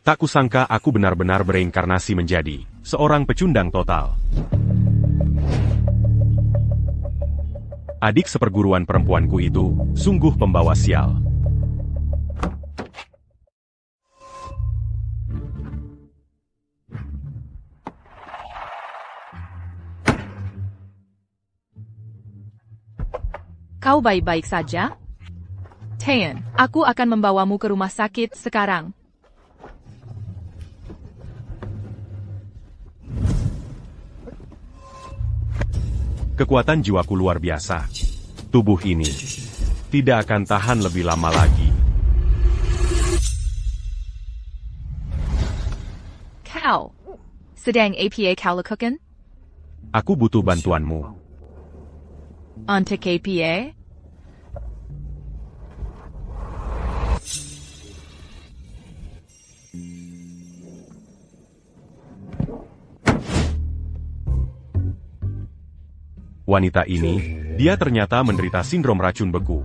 Tak kusangka aku benar-benar bereinkarnasi menjadi seorang pecundang total. Adik seperguruan perempuanku itu sungguh pembawa sial. Kau baik-baik saja? Taeyeon, aku akan membawamu ke rumah sakit sekarang. Kekuatan jiwaku luar biasa. Tubuh ini tidak akan tahan lebih lama lagi. Kau sedang apa kau lakukan? Aku butuh bantuanmu. Untuk apa? Wanita ini, dia ternyata menderita sindrom racun beku.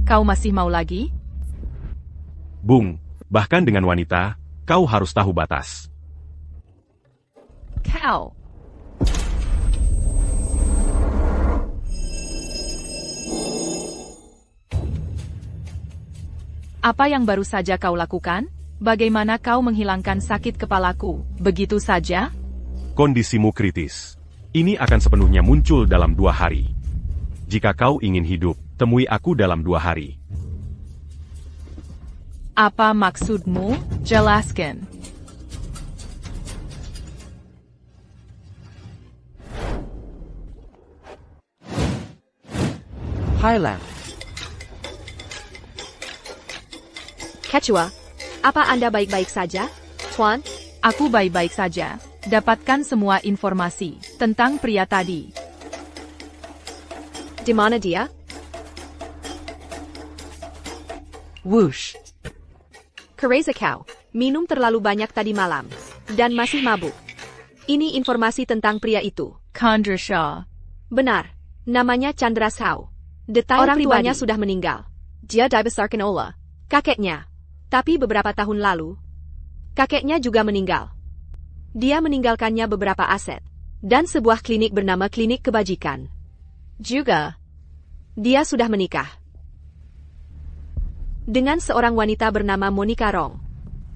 Kau masih mau lagi? Bung, bahkan dengan wanita, kau harus tahu batas. Kau. Apa yang baru saja kau lakukan? Bagaimana kau menghilangkan sakit kepalaku? Begitu saja? Kondisimu kritis. Ini akan sepenuhnya muncul dalam 2 hari. Jika kau ingin hidup, temui aku dalam 2 hari. Apa maksudmu? Jelaskan. Highland. Ketua, apa Anda baik-baik saja, Tuan? Aku baik-baik saja. Dapatkan semua informasi tentang pria tadi. Di mana dia? Whoosh. Kereza kau, minum terlalu banyak tadi malam, dan masih mabuk. Ini informasi tentang pria itu. Chandra Shah. Benar, namanya Chandra Shah. Detail Orang tuanya pribadi. sudah meninggal. Dia dibesarkan oleh kakeknya. Tapi beberapa tahun lalu, kakeknya juga meninggal. Dia meninggalkannya beberapa aset, dan sebuah klinik bernama Klinik Kebajikan. Juga, dia sudah menikah dengan seorang wanita bernama Monica Rong.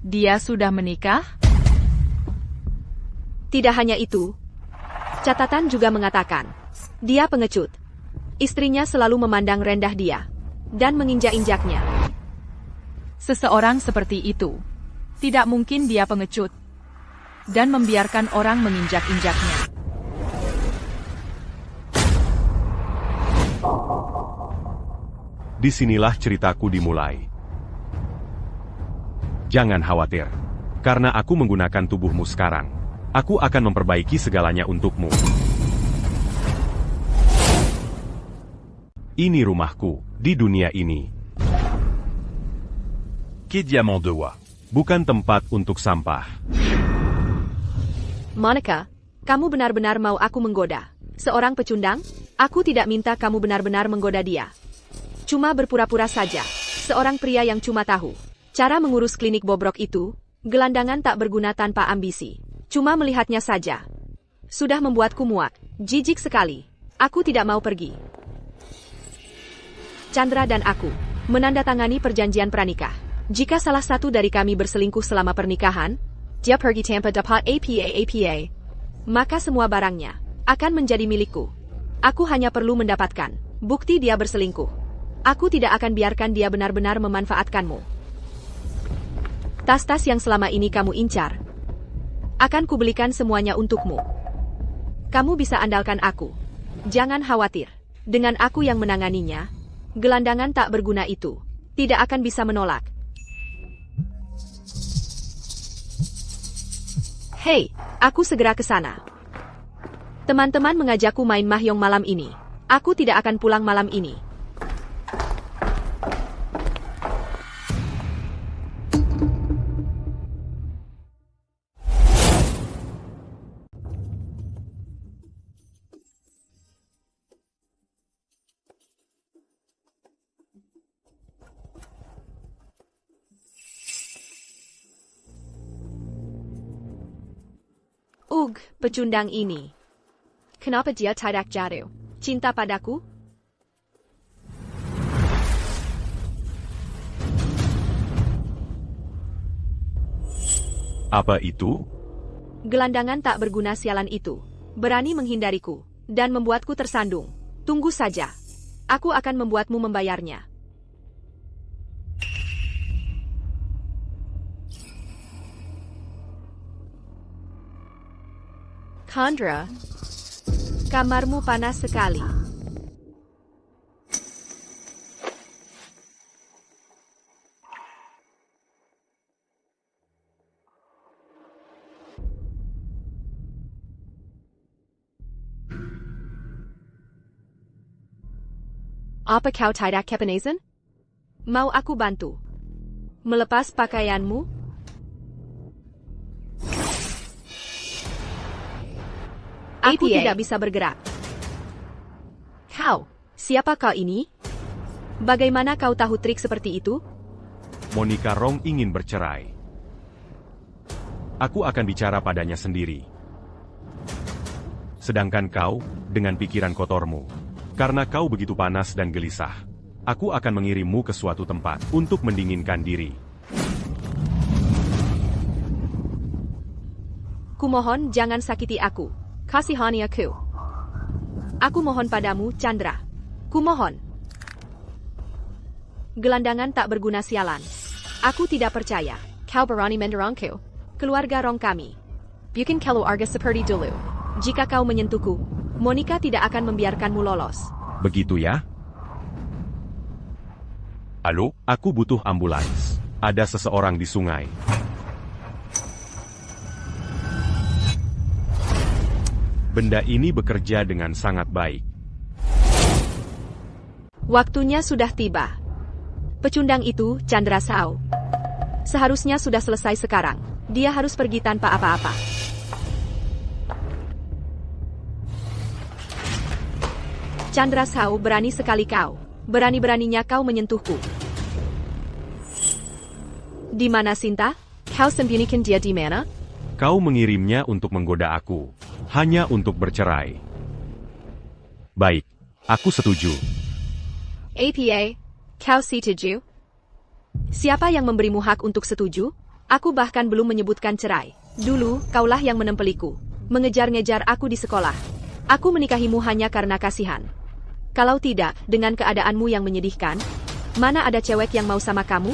Dia sudah menikah? Tidak hanya itu, catatan juga mengatakan, dia pengecut. Istrinya selalu memandang rendah dia, dan menginjak-injaknya. Seseorang seperti itu. Tidak mungkin dia pengecut. Dan membiarkan orang menginjak-injaknya. Disinilah ceritaku dimulai. Jangan khawatir. Karena aku menggunakan tubuhmu sekarang. Aku akan memperbaiki segalanya untukmu. Ini rumahku, di dunia ini. Quai Diamant 2. Bukan tempat untuk sampah. Monica, kamu benar-benar mau aku menggoda seorang pecundang? Aku tidak minta kamu benar-benar menggoda dia. Cuma berpura-pura saja. Seorang pria yang cuma tahu cara mengurus klinik bobrok itu, gelandangan tak berguna tanpa ambisi. Cuma melihatnya saja sudah membuatku muak. Jijik sekali. Aku tidak mau pergi. Chandra dan aku menandatangani perjanjian pranikah. Jika salah satu dari kami berselingkuh selama pernikahan, dia pergi tanpa dapat apa, maka semua barangnya akan menjadi milikku. Aku hanya perlu mendapatkan bukti dia berselingkuh. Aku tidak akan biarkan dia benar-benar memanfaatkanmu. Tas-tas yang selama ini kamu incar, akan kubelikan semuanya untukmu. Kamu bisa andalkan aku. Jangan khawatir. Dengan aku yang menanganinya, gelandangan tak berguna itu tidak akan bisa menolak. Hei, aku segera ke sana. Teman-teman mengajakku main mahjong malam ini. Aku tidak akan pulang malam ini. Pecundang ini. Kenapa dia tidak jatuh cinta padaku? Apa itu? Gelandangan tak berguna sialan itu. Berani menghindariku. Dan membuatku tersandung. Tunggu saja. Aku akan membuatmu membayarnya. Chandra, kamarmu panas sekali. Apa kau tidak kepenesan? Mau aku bantu? Melepas pakaianmu? Aku tidak bisa bergerak. Kau, siapa kau ini? Bagaimana kau tahu trik seperti itu? Monica Rong ingin bercerai. Aku akan bicara padanya sendiri. Sedangkan kau, dengan pikiran kotormu, karena kau begitu panas dan gelisah, aku akan mengirimmu ke suatu tempat untuk mendinginkan diri. Kumohon jangan sakiti aku. Kasihani aku. Aku mohon padamu, Chandra. Kumohon. Gelandangan tak berguna sialan. Aku tidak percaya. Kau berani mendorongku. Keluarga Rong kami. Bukan keluarga seperti dulu. Jika kau menyentuhku, Monica tidak akan membiarkanmu lolos. Begitu ya? Halo, aku butuh ambulans. Ada seseorang di sungai. Benda ini bekerja dengan sangat baik. Waktunya sudah tiba. Pecundang itu, Chandra Sao. Seharusnya sudah selesai sekarang. Dia harus pergi tanpa apa-apa. Chandra Sao, berani sekali kau. Berani-beraninya kau menyentuhku. Di mana Sinta? Kau sembunyikan dia di mana? Kau mengirimnya untuk menggoda aku. Hanya untuk bercerai. Baik, aku setuju. APA, kau setuju? Siapa yang memberimu hak untuk setuju? Aku bahkan belum menyebutkan cerai. Dulu, kaulah yang menempeliku. Mengejar-ngejar aku di sekolah. Aku menikahimu hanya karena kasihan. Kalau tidak, dengan keadaanmu yang menyedihkan, mana ada cewek yang mau sama kamu?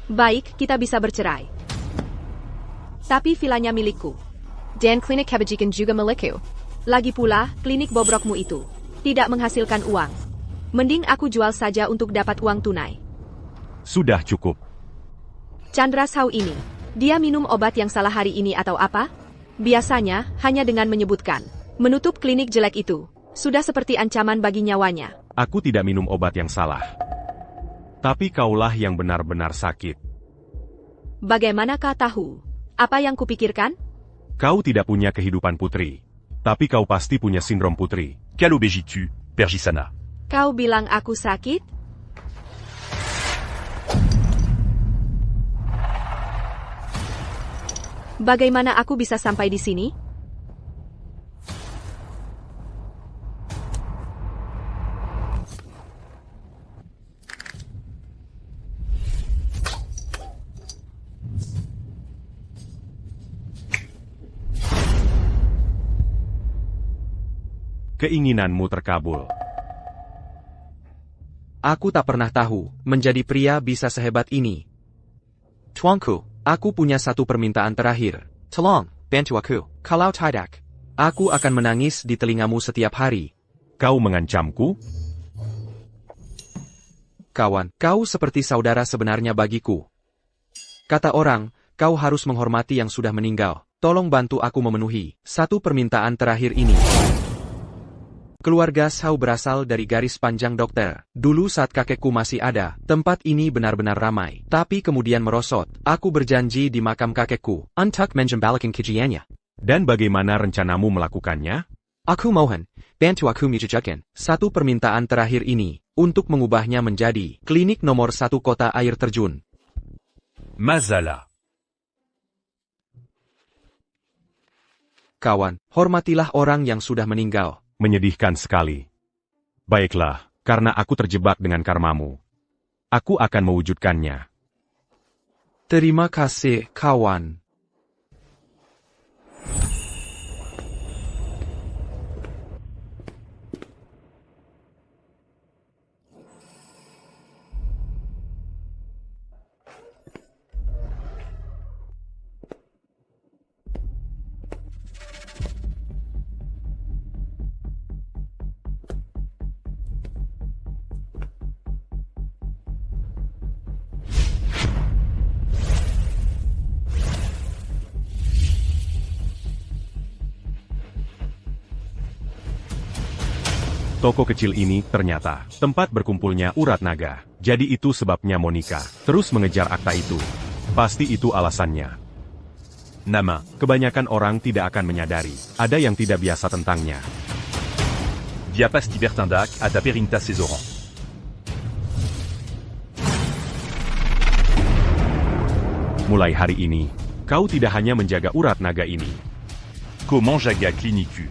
Baik, kita bisa bercerai. Tapi vilanya milikku. Dan klinik kebajikan juga milikku. Lagi pula, klinik bobrokmu itu tidak menghasilkan uang. Mending aku jual saja untuk dapat uang tunai. Sudah cukup. Chandra Sao ini, dia minum obat yang salah hari ini atau apa? Biasanya, hanya dengan menyebutkan menutup klinik jelek itu, sudah seperti ancaman bagi nyawanya. Aku tidak minum obat yang salah. Tapi kaulah yang benar-benar sakit. Bagaimanakah tahu? Apa yang kupikirkan? Kau tidak punya kehidupan putri. Tapi kau pasti punya sindrom putri. Quelle obéis tu, Pergisana? Kau bilang aku sakit? Bagaimana aku bisa sampai di sini? Keinginanmu terkabul. Aku tak pernah tahu, menjadi pria bisa sehebat ini. Tuanku, aku punya satu permintaan terakhir. Tolong, bantu aku. Kalau tidak, aku akan menangis di telingamu setiap hari. Kau mengancamku? Kawan, kau seperti saudara sebenarnya bagiku. Kata orang, kau harus menghormati yang sudah meninggal. Tolong bantu aku memenuhi satu permintaan terakhir ini. Keluarga Sao berasal dari garis panjang dokter. Dulu saat kakekku masih ada, tempat ini benar-benar ramai. Tapi kemudian merosot. Aku berjanji di makam kakekku untuk menjembatkan kejiannya. Dan bagaimana rencanamu melakukannya? Aku mohon, bantu aku menjajakan satu permintaan terakhir ini, untuk mengubahnya menjadi klinik nomor 1 kota air terjun. Mazala. kawan. Hormatilah orang yang sudah meninggal. Menyedihkan sekali. Baiklah, karena aku terjebak dengan karmamu. Aku akan mewujudkannya. Terima kasih, kawan. Toko kecil ini ternyata tempat berkumpulnya urat naga. Jadi itu sebabnya Monica terus mengejar akta itu. Pasti itu alasannya. Nama, kebanyakan orang tidak akan menyadari. Ada yang tidak biasa tentangnya. Diapas Tibertindac ad aperinta Césoran. Mulai hari ini, kau tidak hanya menjaga urat naga ini. Comment jaga Clinicu?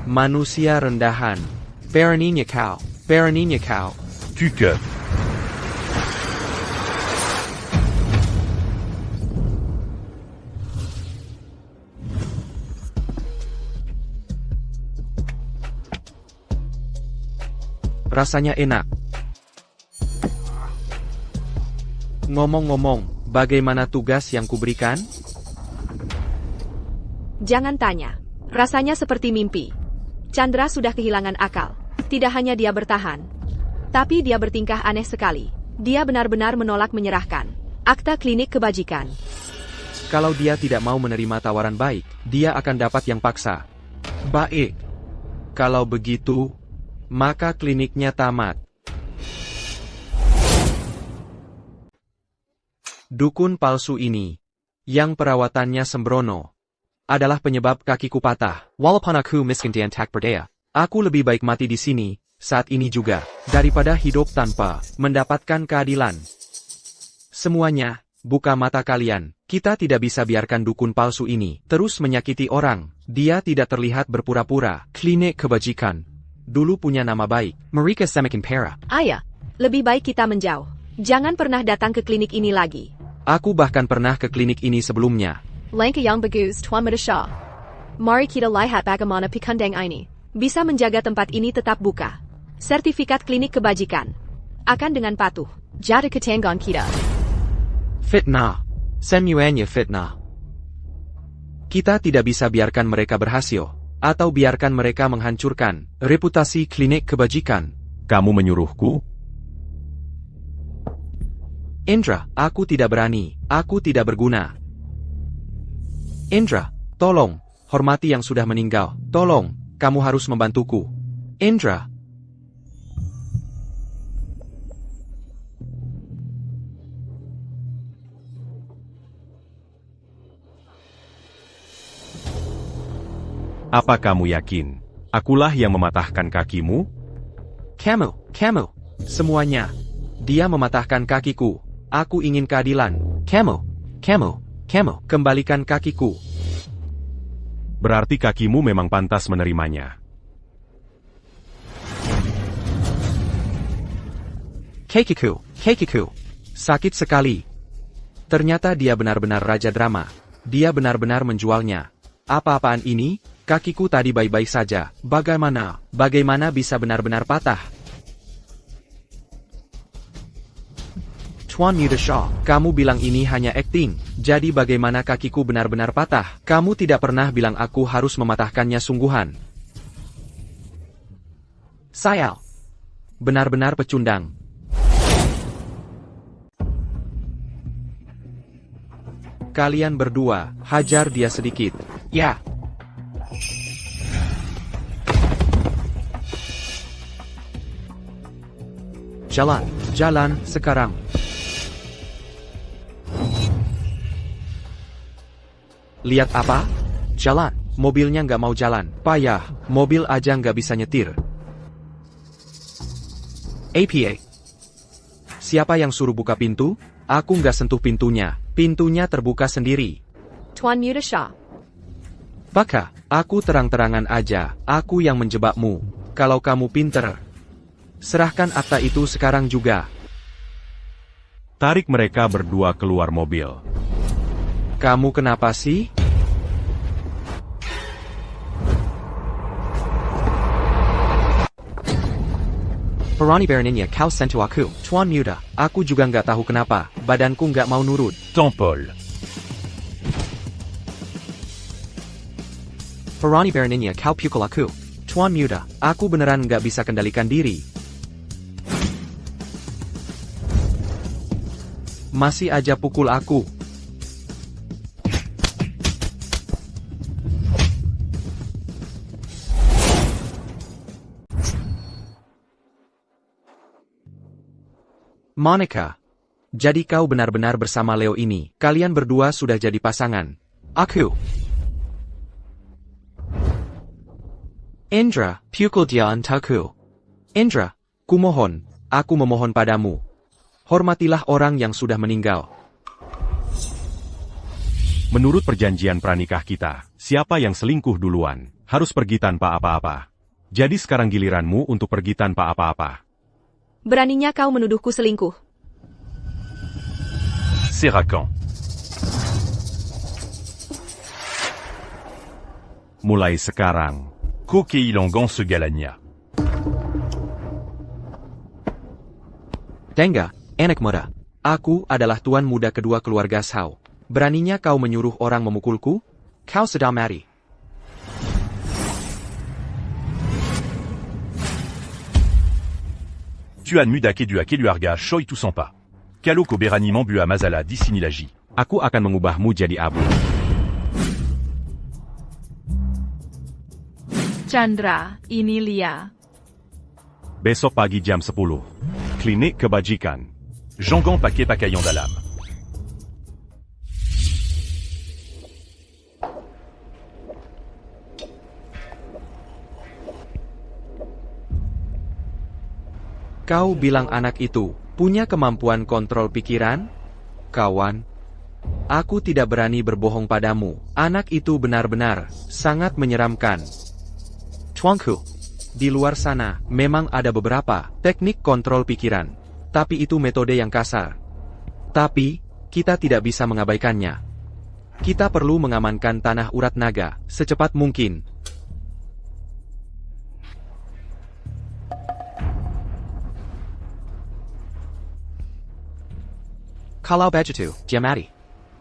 Manusia rendahan. Beraninya kau. Beraninya kau. Tuke. Rasanya enak. Ngomong-ngomong, bagaimana tugas yang kuberikan? Jangan tanya. Rasanya seperti mimpi. Chandra sudah kehilangan akal. Tidak hanya dia bertahan, tapi dia bertingkah aneh sekali. Dia benar-benar menolak menyerahkan akta klinik kebajikan. Kalau dia tidak mau menerima tawaran baik, dia akan dapat yang paksa. Baik. Kalau begitu, maka kliniknya tamat. Dukun palsu ini, yang perawatannya sembrono, adalah penyebab kakiku patah. Walaupun aku miskin dan tak berdaya, aku lebih baik mati di sini, saat ini juga, daripada hidup tanpa mendapatkan keadilan. Semuanya, buka mata kalian. Kita tidak bisa biarkan dukun palsu ini terus menyakiti orang. Dia tidak terlihat berpura-pura. Klinik kebajikan dulu punya nama baik. Mereka semakin parah. Ayah, lebih baik kita menjauh. Jangan pernah datang ke klinik ini lagi. Aku bahkan pernah ke klinik ini sebelumnya. Langkah yang bagus, Tuan Muda Shah. Mari kita lihat bagaimana pikandang ini bisa menjaga tempat ini tetap buka. Sertifikat klinik kebajikan akan dengan patuh jadi ketanggungan kita. Fitnah. Semuanya fitnah. Kita tidak bisa biarkan mereka berhasil, atau biarkan mereka menghancurkan reputasi klinik kebajikan. Kamu menyuruhku? Indra, aku tidak berani. Aku tidak berguna. Indra, tolong. Hormati yang sudah meninggal. Tolong, kamu harus membantuku. Indra. Apa kamu yakin? Akulah yang mematahkan kakimu? Kamu. Semuanya. Dia mematahkan kakiku. Aku ingin keadilan. Kamu. Kembalikan kakiku. Berarti kakimu memang pantas menerimanya. Kakiku. Sakit sekali. Ternyata dia benar-benar raja drama. Dia benar-benar menjualnya. Apa-apaan ini? Kakiku tadi baik-baik saja. Bagaimana bisa benar-benar patah? Tuan Muda Shah, kamu bilang ini hanya akting. Jadi bagaimana kakiku benar-benar patah? Kamu tidak pernah bilang aku harus mematahkannya sungguhan. Sayal. Benar-benar pecundang. Kalian berdua, hajar dia sedikit. Ya. Jalan sekarang. Lihat apa? Jalan. Mobilnya nggak mau jalan. Payah, mobil aja nggak bisa nyetir. APA. Siapa yang suruh buka pintu? Aku nggak sentuh pintunya. Pintunya terbuka sendiri. Tuan Muda Shah. Baka, aku terang-terangan aja, aku yang menjebakmu. Kalau kamu pinter, serahkan akta itu sekarang juga. Tarik mereka berdua keluar mobil. Kamu kenapa sih? Perani Berninya kau sentuh aku, Tuan Muda. Aku juga nggak tahu kenapa, badanku nggak mau nurut. Tampol. Perani Berninya kau pukul aku, Tuan Muda. Aku beneran nggak bisa kendalikan diri. Masih aja pukul aku. Monica, jadi kau benar-benar bersama Leo ini. Kalian berdua sudah jadi pasangan. Aku. Indra, pukul dia untukku. Indra, kumohon, aku memohon padamu. Hormatilah orang yang sudah meninggal. Menurut perjanjian pranikah kita, siapa yang selingkuh duluan, harus pergi tanpa apa-apa. Jadi sekarang giliranmu untuk pergi tanpa apa-apa. Beraninya kau menuduhku selingkuh. Seracan. Mulai sekarang. Kokeilangan segalanya. Tengga, anak muda. Aku adalah tuan muda kedua keluarga Sao. Beraninya kau menyuruh orang memukulku? Kau sedang mati. Tuan Muda Kedua Keluarga Choi Tusampa. Kalo ko berani mambu a Mazala disinilaji. Aku akan mengubahmu jadi abu. Chandra, ini Lia. Besok pagi jam 10. Klinik kebajikan. Jangan pakai pakaian dalam. Kau bilang anak itu punya kemampuan kontrol pikiran? Kawan, aku tidak berani berbohong padamu. Anak itu benar-benar sangat menyeramkan. Tuanku, di luar sana memang ada beberapa teknik kontrol pikiran, tapi itu metode yang kasar. Tapi, kita tidak bisa mengabaikannya. Kita perlu mengamankan tanah urat naga secepat mungkin. Kalau begitu, Jamati,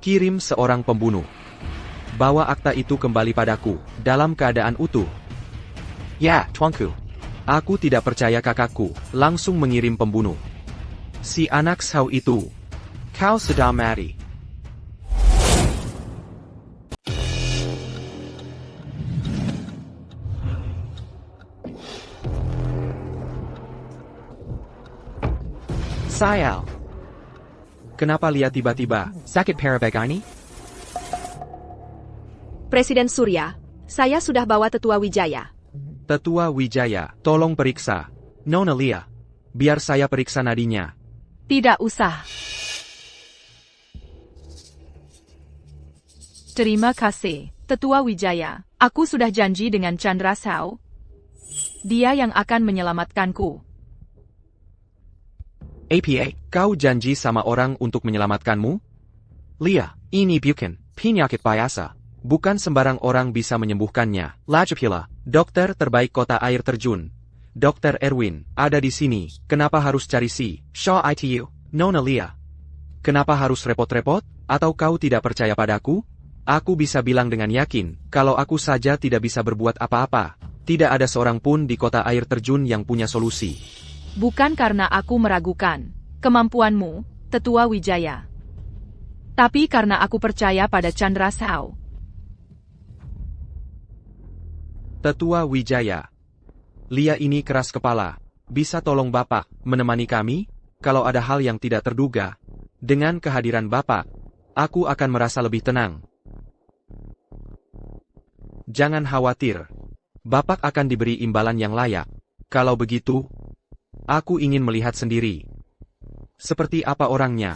kirim seorang pembunuh. Bawa akta itu kembali padaku, dalam keadaan utuh. Ya, tuanku. Aku tidak percaya kakakku, langsung mengirim pembunuh. Si anak Sao itu. Kau sedang mati. Sayal. Kenapa Lia tiba-tiba sakit parah begini? Presiden Surya, saya sudah bawa Tetua Wijaya. Tetua Wijaya, tolong periksa. Nona Lia, biar saya periksa nadinya. Tidak usah. Terima kasih, Tetua Wijaya. Aku sudah janji dengan Chandra Sao. Dia yang akan menyelamatkanku. APA, kau janji sama orang untuk menyelamatkanmu? Lia, ini bukan penyakit biasa. Bukan sembarang orang bisa menyembuhkannya. Lajapila, dokter terbaik kota air terjun. Dr. Erwin, ada di sini. Kenapa harus cari si Shaw ITU? Nona Lia. Kenapa harus repot-repot? Atau kau tidak percaya padaku? Aku bisa bilang dengan yakin, kalau aku saja tidak bisa berbuat apa-apa. Tidak ada seorang pun di kota air terjun yang punya solusi. Bukan karena aku meragukan kemampuanmu, Tetua Wijaya. Tapi karena aku percaya pada Chandra Sao. Tetua Wijaya. Lia ini keras kepala. Bisa tolong Bapak menemani kami? Kalau ada hal yang tidak terduga. Dengan kehadiran Bapak, aku akan merasa lebih tenang. Jangan khawatir. Bapak akan diberi imbalan yang layak. Kalau begitu, aku ingin melihat sendiri. Seperti apa orangnya?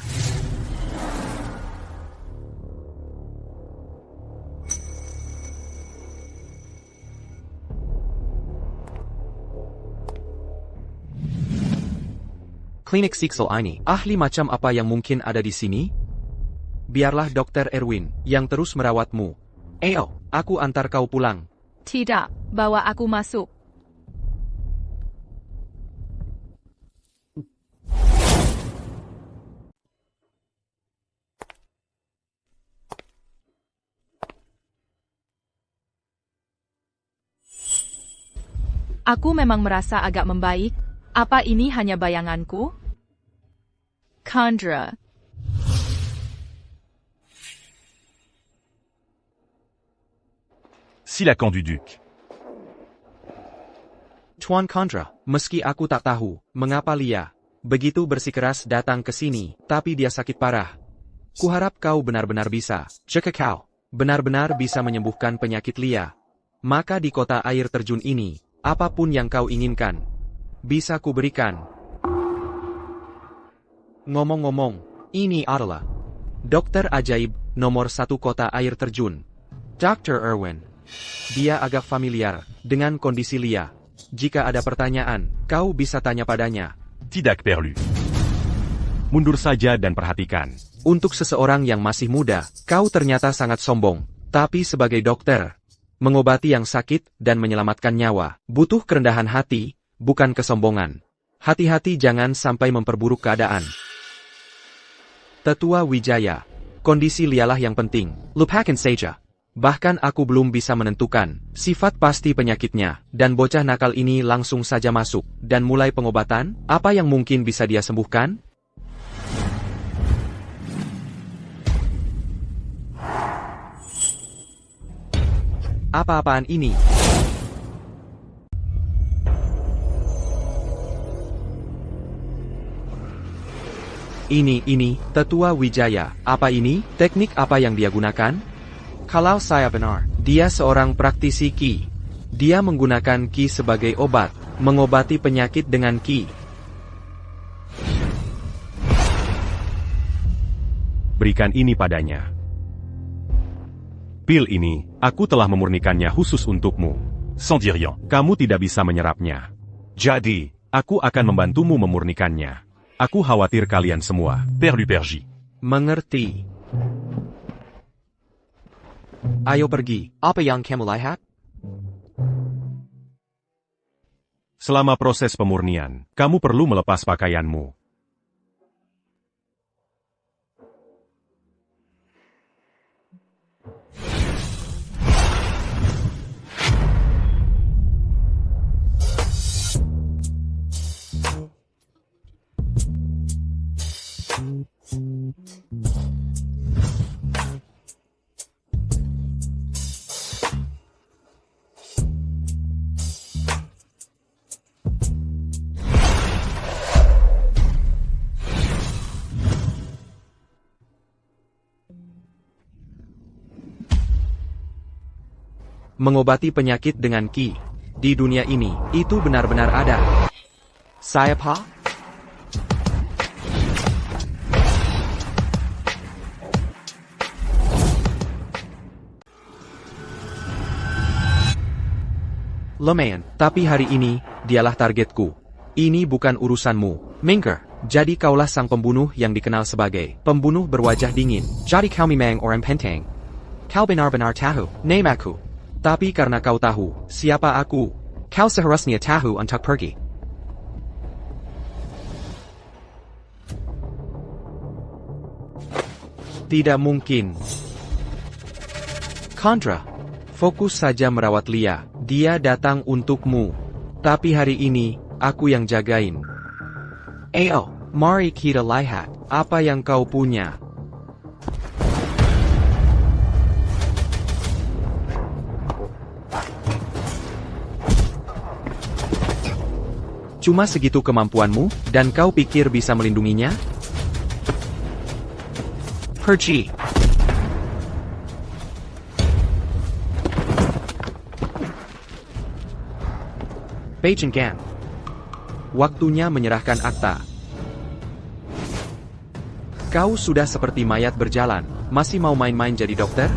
Klinik Siksel ini, ahli macam apa yang mungkin ada di sini? Biarlah Dr. Erwin yang terus merawatmu. Ayo, aku antar kau pulang. Tidak, bawa aku masuk. Aku memang merasa agak membaik. Apa ini hanya bayanganku? Chandra. Silakan du Duc. Tuan Chandra, meski aku tak tahu mengapa Lia begitu bersikeras datang ke sini, tapi dia sakit parah. Kuharap kau benar-benar bisa. Jika kau benar-benar bisa menyembuhkan penyakit Lia, maka di kota air terjun ini, apapun yang kau inginkan, bisa kuberikan. Ngomong-ngomong, ini adalah dokter ajaib nomor 1 kota air terjun, Dr. Erwin. Dia agak familiar dengan kondisi Lia. Jika ada pertanyaan, kau bisa tanya padanya. Tidak perlu. Mundur saja dan perhatikan. Untuk seseorang yang masih muda, kau ternyata sangat sombong. Tapi sebagai dokter, mengobati yang sakit dan menyelamatkan nyawa, butuh kerendahan hati, bukan kesombongan. Hati-hati jangan sampai memperburuk keadaan. Tetua Wijaya, kondisi Lialah yang penting. Lupakan saja. Bahkan aku belum bisa menentukan sifat pasti penyakitnya, dan bocah nakal ini langsung saja masuk dan mulai pengobatan. Apa yang mungkin bisa dia sembuhkan? Apa-apaan ini? Ini, Tetua Wijaya. Apa ini? Teknik apa yang dia gunakan? Kalau saya benar, dia seorang praktisi Qi. Dia menggunakan Qi sebagai obat, mengobati penyakit dengan Qi. Berikan ini padanya. Pil ini, aku telah memurnikannya khusus untukmu. Sans dire rien. Kamu tidak bisa menyerapnya. Jadi, aku akan membantumu memurnikannya. Aku khawatir kalian semua. Perlu pergi. Mengerti. Ayo pergi. Apa yang kamu lihat? Selama proses pemurnian, kamu perlu melepas pakaianmu. Mengobati penyakit dengan Qi. Di dunia ini, itu benar-benar ada. Saya pa? Lumayan, tapi hari ini, dialah targetku. Ini bukan urusanmu, Minker. Jadi kaulah sang pembunuh yang dikenal sebagai pembunuh berwajah dingin. Jadi kau memang orang penting. Kau benar-benar tahu namaku. Tapi karena kau tahu siapa aku, kau seharusnya tahu untuk pergi. Tidak mungkin. Chandra, fokus saja merawat Lia. Dia datang untukmu. Tapi hari ini, aku yang jagain. Ayo, mari kita lihat apa yang kau punya. Cuma segitu kemampuanmu, dan kau pikir bisa melindunginya? Pergi. Beijing Gan. Waktunya menyerahkan akta. Kau sudah seperti mayat berjalan, masih mau main-main jadi dokter?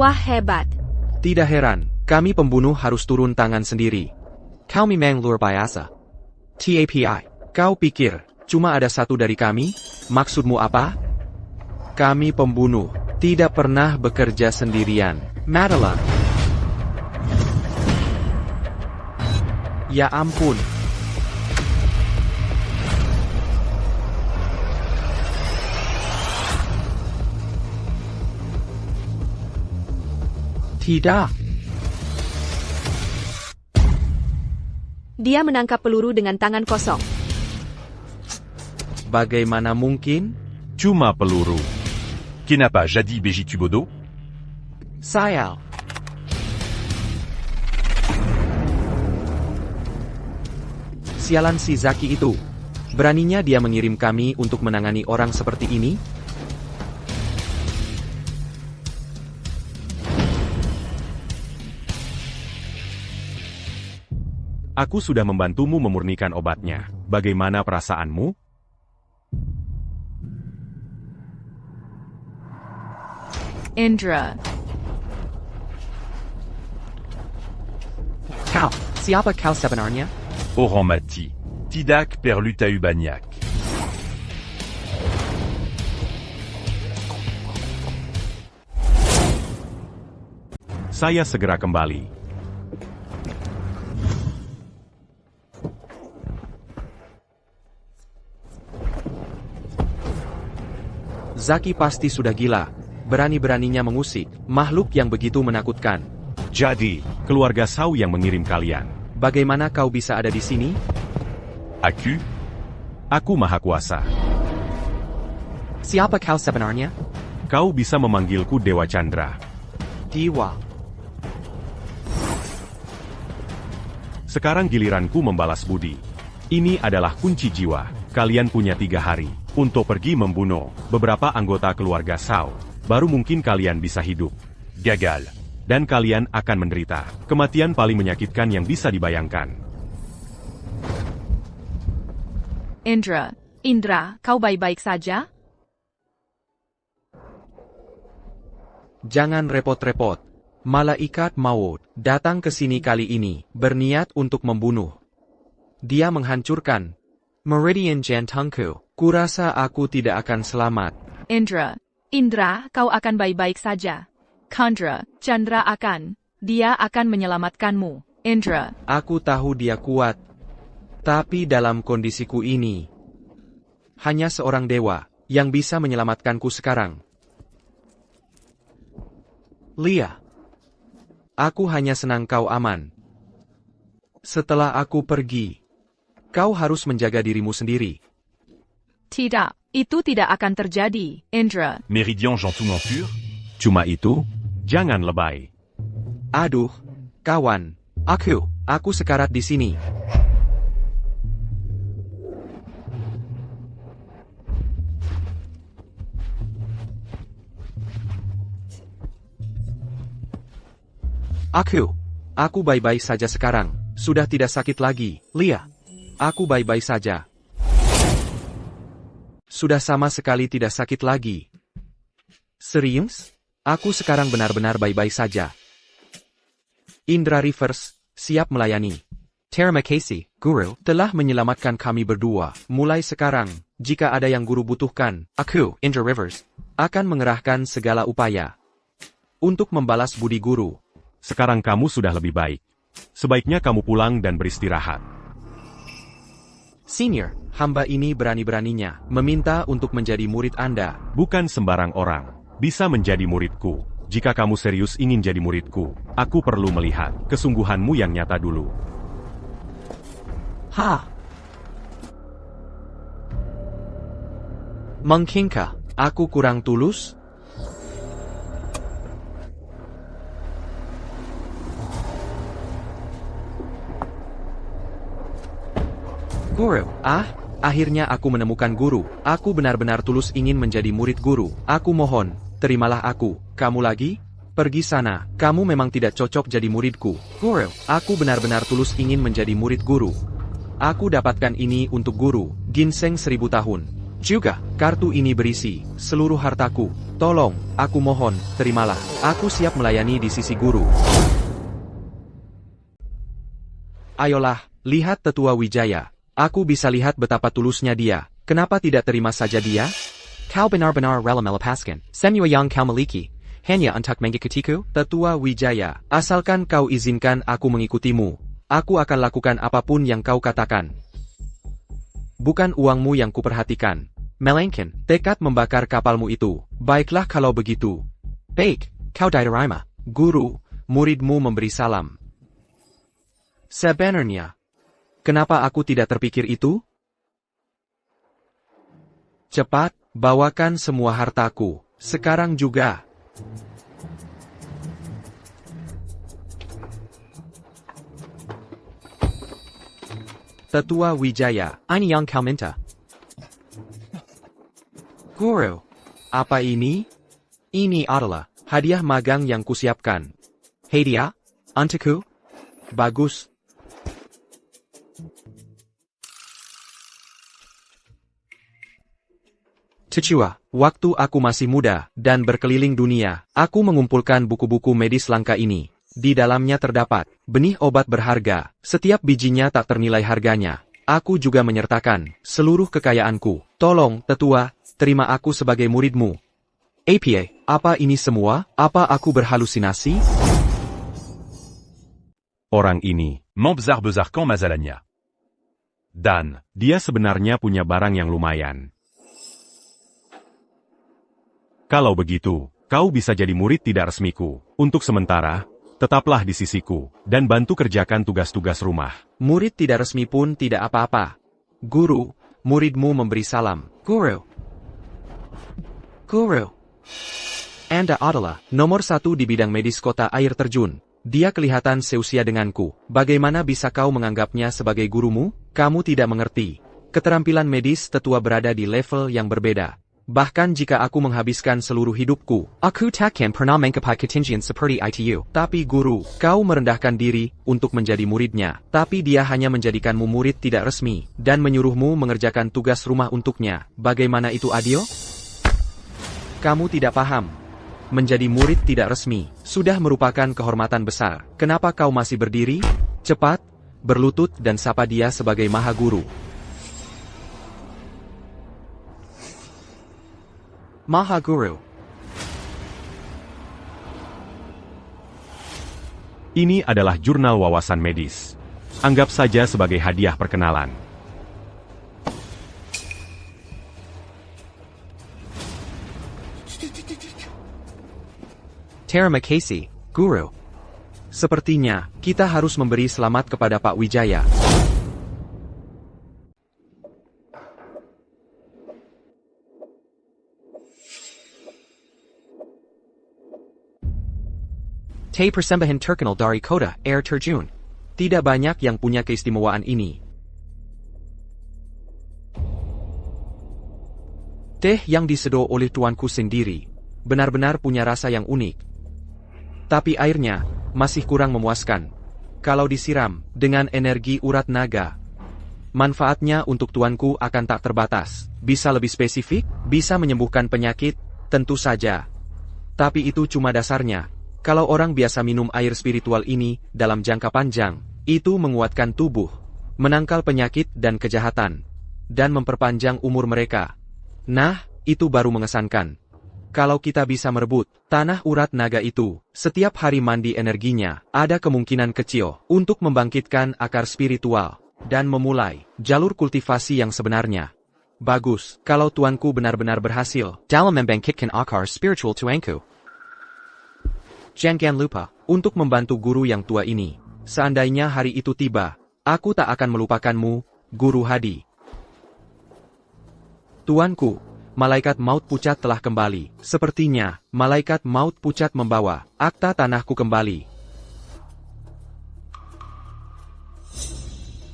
Wah hebat. Tidak heran, kami pembunuh harus turun tangan sendiri. Kau memang luar biasa. TAPI, kau pikir, cuma ada satu dari kami? Maksudmu apa? Kami pembunuh, tidak pernah bekerja sendirian. Madeline. Ya ampun. Tidak. Dia menangkap peluru dengan tangan kosong. Bagaimana mungkin? Cuma peluru. Qui n'a pas jadis Beji Tubodo? Saya. Sialan si Zaki itu. Beraninya dia mengirim kami untuk menangani orang seperti ini? Aku sudah membantumu memurnikan obatnya. Bagaimana perasaanmu? Indra, Kau, siapa kau sebenarnya? Oran Mati. Tidak Perlutahu Banyak. Saya segera kembali. Zaki pasti sudah gila. Berani-beraninya mengusik makhluk yang begitu menakutkan. Jadi, keluarga Shao yang mengirim kalian. Bagaimana kau bisa ada di sini? Aku? Aku Maha Kuasa. Siapa kau sebenarnya? Kau bisa memanggilku Dewa Chandra. Dewa. Sekarang giliranku membalas budi. Ini adalah kunci jiwa. Kalian punya 3 hari untuk pergi membunuh beberapa anggota keluarga Shao. Baru mungkin kalian bisa hidup. Gagal. Dan kalian akan menderita kematian paling menyakitkan yang bisa dibayangkan. Indra, kau baik-baik saja? Jangan repot-repot. Malaikat maut datang ke sini kali ini, berniat untuk membunuh. Dia menghancurkan Meridian jantungku. Kurasa aku tidak akan selamat. Indra, kau akan baik-baik saja. Chandra akan. Dia akan menyelamatkanmu. Indra, Aku tahu dia kuat. Tapi dalam kondisiku ini, hanya seorang dewa yang bisa menyelamatkanku sekarang. Lia. Aku hanya senang kau aman. Setelah aku pergi, kau harus menjaga dirimu sendiri. tidak, itu tidak akan terjadi. Indra, Méridian Jantung en pur? Cuma itu? Jangan lebay. Aduh, kawan. Aku sekarat di sini. Aku baik-baik saja sekarang. Sudah tidak sakit lagi, Lia. Aku baik-baik saja. Sudah sama sekali tidak sakit lagi. Serius? Aku sekarang benar-benar baik-baik saja. Indra Rivers, siap melayani. Terima kasih, Guru, telah menyelamatkan kami berdua. Mulai sekarang, jika ada yang Guru butuhkan, aku, Indra Rivers, akan mengerahkan segala upaya untuk membalas budi Guru. Sekarang kamu sudah lebih baik. Sebaiknya kamu pulang dan beristirahat. Senior, hamba ini berani-beraninya meminta untuk menjadi murid Anda. Bukan sembarang orang bisa menjadi muridku. Jika kamu serius ingin jadi muridku, aku perlu melihat kesungguhanmu yang nyata dulu. Mungkinkah aku kurang tulus? Guru, akhirnya aku menemukan Guru. Aku benar-benar tulus ingin menjadi murid Guru. Aku mohon, terimalah aku. Kamu lagi? Pergi sana. Kamu memang tidak cocok jadi muridku. Guru, aku benar-benar tulus ingin menjadi murid Guru. Aku dapatkan ini untuk Guru. Ginseng 1000 tahun. Juga, kartu ini berisi seluruh hartaku. Tolong, aku mohon, terimalah. Aku siap melayani di sisi guru. Ayolah, lihat Tetua Wijaya. Aku bisa lihat betapa tulusnya dia. Kenapa tidak terima saja dia? Kau benar-benar rela melepaskan semua yang kau miliki hanya untuk mengikutiku? Tetua Wijaya, asalkan kau izinkan aku mengikutimu, aku akan lakukan apapun yang kau katakan. Bukan uangmu yang kuperhatikan, melainkan tekad membakar kapalmu itu. Baiklah kalau begitu. Baik, kau diterima. Guru, muridmu memberi salam. Sebenarnya, kenapa aku tidak terpikir itu? Cepat, bawakan semua hartaku, sekarang juga. Tetua Wijaya, ini yang kau minta. Guru, apa ini? Ini adalah hadiah magang yang kusiapkan. Hadiah? Untukku? Bagus. Tetua, waktu aku masih muda dan berkeliling dunia, aku mengumpulkan buku-buku medis langka ini. Di dalamnya terdapat benih obat berharga, setiap bijinya tak ternilai harganya. Aku juga menyertakan seluruh kekayaanku. Tolong, Tetua, terima aku sebagai muridmu. Apa ini semua? Apa aku berhalusinasi? Orang ini, Mambzar Bezarkan Mazalania. Dan, dia sebenarnya punya barang yang lumayan. Kalau begitu, kau bisa jadi murid tidak resmiku. Untuk sementara, tetaplah di sisiku, dan bantu kerjakan tugas-tugas rumah. Murid tidak resmi pun tidak apa-apa. Guru, muridmu memberi salam. Guru. Anda adalah nomor 1 di bidang medis kota air terjun. Dia kelihatan seusia denganku. Bagaimana bisa kau menganggapnya sebagai gurumu? Kamu tidak mengerti. Keterampilan medis tetua berada di level yang berbeda. Bahkan jika aku menghabiskan seluruh hidupku, aku takkan pernah mengcapai ketinggian seperti itu. Tapi guru, kau merendahkan diri untuk menjadi muridnya. Tapi dia hanya menjadikanmu murid tidak resmi, dan menyuruhmu mengerjakan tugas rumah untuknya. Bagaimana itu adil? Kamu tidak paham. Menjadi murid tidak resmi, sudah merupakan kehormatan besar. Kenapa kau masih berdiri? Cepat, berlutut dan sapa dia sebagai Maha Guru. Maha Guru. Ini adalah jurnal wawasan medis. Anggap saja sebagai hadiah perkenalan. Terima kasih, Guru. Sepertinya, kita harus memberi selamat kepada Pak Wijaya. Persembahan terkenal dari kota air terjun. Tidak banyak yang punya keistimewaan ini. Teh yang diseduh oleh tuanku sendiri, benar-benar punya rasa yang unik. Tapi airnya masih kurang memuaskan. Kalau disiram dengan energi urat naga, manfaatnya untuk tuanku akan tak terbatas. Bisa lebih spesifik, bisa menyembuhkan penyakit, tentu saja. Tapi itu cuma dasarnya. Kalau orang biasa minum air spiritual ini dalam jangka panjang, itu menguatkan tubuh, menangkal penyakit dan kejahatan, dan memperpanjang umur mereka. Nah, itu baru mengesankan. Kalau kita bisa merebut tanah urat naga itu, setiap hari mandi energinya, ada kemungkinan kecil untuk membangkitkan akar spiritual dan memulai jalur kultivasi yang sebenarnya. Bagus, kalau tuanku benar-benar berhasil dalam membangkitkan akar spiritual tuanku. Jangan lupa untuk membantu guru yang tua ini. Seandainya hari itu tiba, aku tak akan melupakanmu, Guru Hadi. Tuanku, malaikat maut pucat telah kembali. Sepertinya, malaikat maut pucat membawa akta tanahku kembali.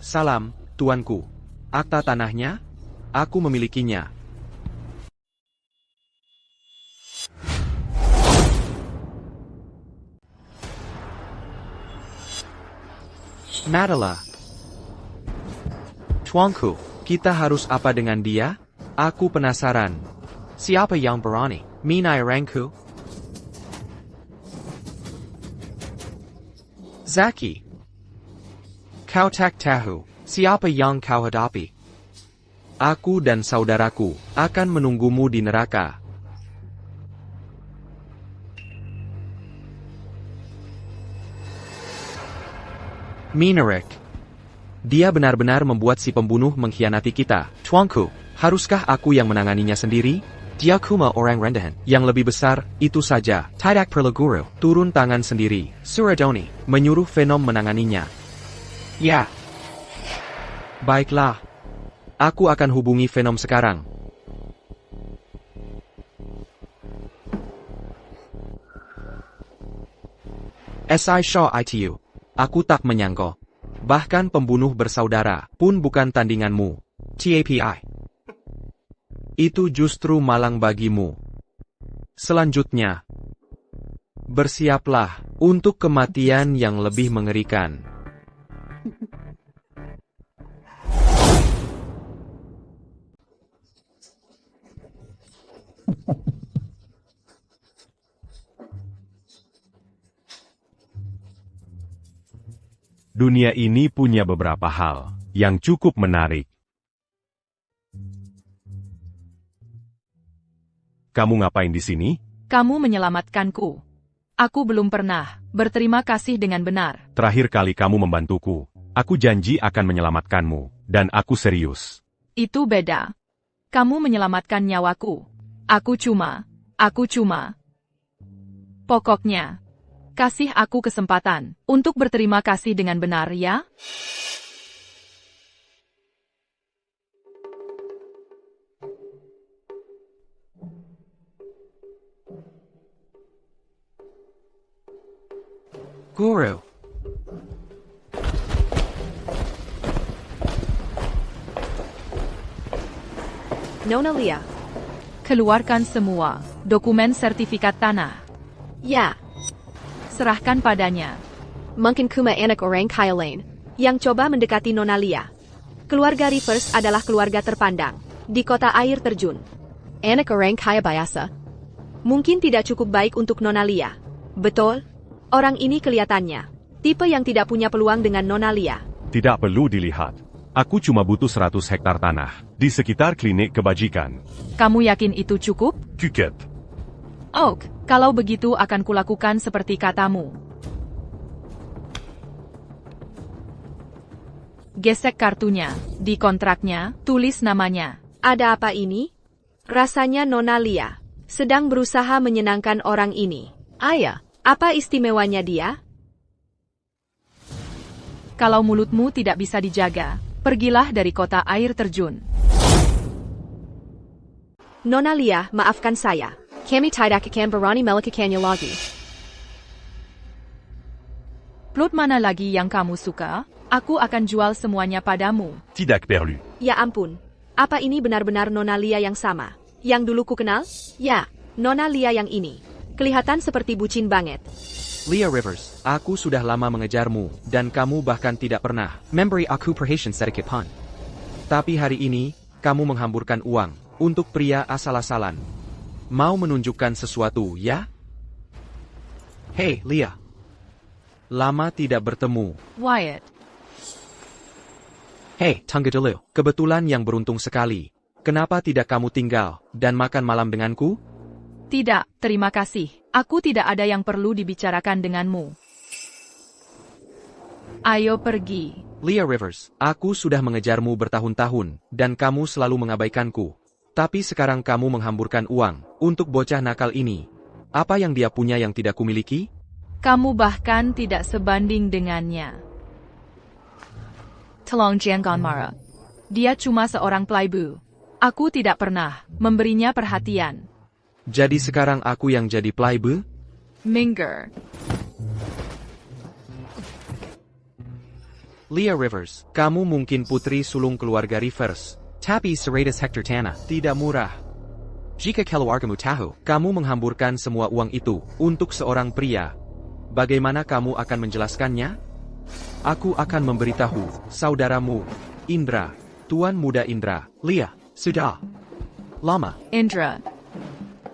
Salam, tuanku. Akta tanahnya? Aku memilikinya. Madala. Tuanku, kita harus apa dengan dia? Aku penasaran. Siapa yang berani menyerangku? Zaki. Kau tak tahu siapa yang kau hadapi. Aku dan saudaraku akan menunggumu di neraka. Minarik. Dia benar-benar membuat si pembunuh mengkhianati kita. Tuanku, haruskah aku yang menanganinya sendiri? Dia cuma orang rendahan. Yang lebih besar, itu saja. Tidak perlu guru. Turun tangan sendiri. Suradoni menyuruh Venom menanganinya. Ya. Baiklah. Aku akan hubungi Venom sekarang. SI Shaw ITU. Aku tak menyangka. Bahkan pembunuh bersaudara pun bukan tandinganmu. TAPI. Itu justru malang bagimu. Selanjutnya. Bersiaplah untuk kematian yang lebih mengerikan. Dunia ini punya beberapa hal yang cukup menarik. Kamu ngapain di sini? Kamu menyelamatkanku. Aku belum pernah berterima kasih dengan benar. Terakhir kali kamu membantuku, aku janji akan menyelamatkanmu, dan aku serius. Itu beda. Kamu menyelamatkan nyawaku. Aku cuma. Pokoknya, kasih aku kesempatan untuk berterima kasih dengan benar ya. Guru. Nona Lia. Keluarkan semua dokumen sertifikat tanah. Ya. Serahkan padanya. Mungkin kuma anak orang kaya lain yang coba mendekati Nona Lia. Keluarga Rivers adalah keluarga terpandang di kota air terjun. Anak orang kaya biasa. Mungkin tidak cukup baik untuk Nona Lia. Betul? Orang ini kelihatannya tipe yang tidak punya peluang dengan Nona Lia. Tidak perlu dilihat. Aku cuma butuh 100 hektar tanah di sekitar klinik kebajikan. Kamu yakin itu cukup? Cuquette. Oak, kalau begitu akan kulakukan seperti katamu. Gesek kartunya. Di kontraknya, tulis namanya. Ada apa ini? Rasanya Nona Lia sedang berusaha menyenangkan orang ini. Ayah, apa istimewanya dia? Kalau mulutmu tidak bisa dijaga, pergilah dari kota air terjun. Nona Lia, maafkan saya. Kami tidak akan berani melakukannya lagi. Plot mana lagi yang kamu suka? Aku akan jual semuanya padamu. Tidak perlu. Ya ampun. Apa ini benar-benar Nona Lia yang sama? Yang dulu ku kenal? Ya, Nona Lia yang ini. Kelihatan seperti bucin banget. Lia Rivers, aku sudah lama mengejarmu, dan kamu bahkan tidak pernah memberi aku perhatian sedikit pun. Tapi hari ini, kamu menghamburkan uang untuk pria asal-asalan. Mau menunjukkan sesuatu, ya? Hei, Lia. Lama tidak bertemu. Wyatt. Hei, tunggu dulu. Kebetulan yang beruntung sekali. Kenapa tidak kamu tinggal dan makan malam denganku? Tidak, terima kasih. Aku tidak ada yang perlu dibicarakan denganmu. Ayo pergi. Lia Rivers, aku sudah mengejarmu bertahun-tahun, dan kamu selalu mengabaikanku. Tapi sekarang kamu menghamburkan uang untuk bocah nakal ini. Apa yang dia punya yang tidak kumiliki? Kamu bahkan tidak sebanding dengannya. Tolong jangan marah. Dia cuma seorang playboy. Aku tidak pernah memberinya perhatian. Jadi sekarang aku yang jadi playboy? Minggir. Lia Rivers, kamu mungkin putri sulung keluarga Rivers. Tapi 100 hektar tanah tidak murah. Jika keluargamu tahu, kamu menghamburkan semua uang itu untuk seorang pria. Bagaimana kamu akan menjelaskannya? Aku akan memberitahu saudaramu, Indra, Tuan Muda Indra. Lia, sudah. Lama. Indra.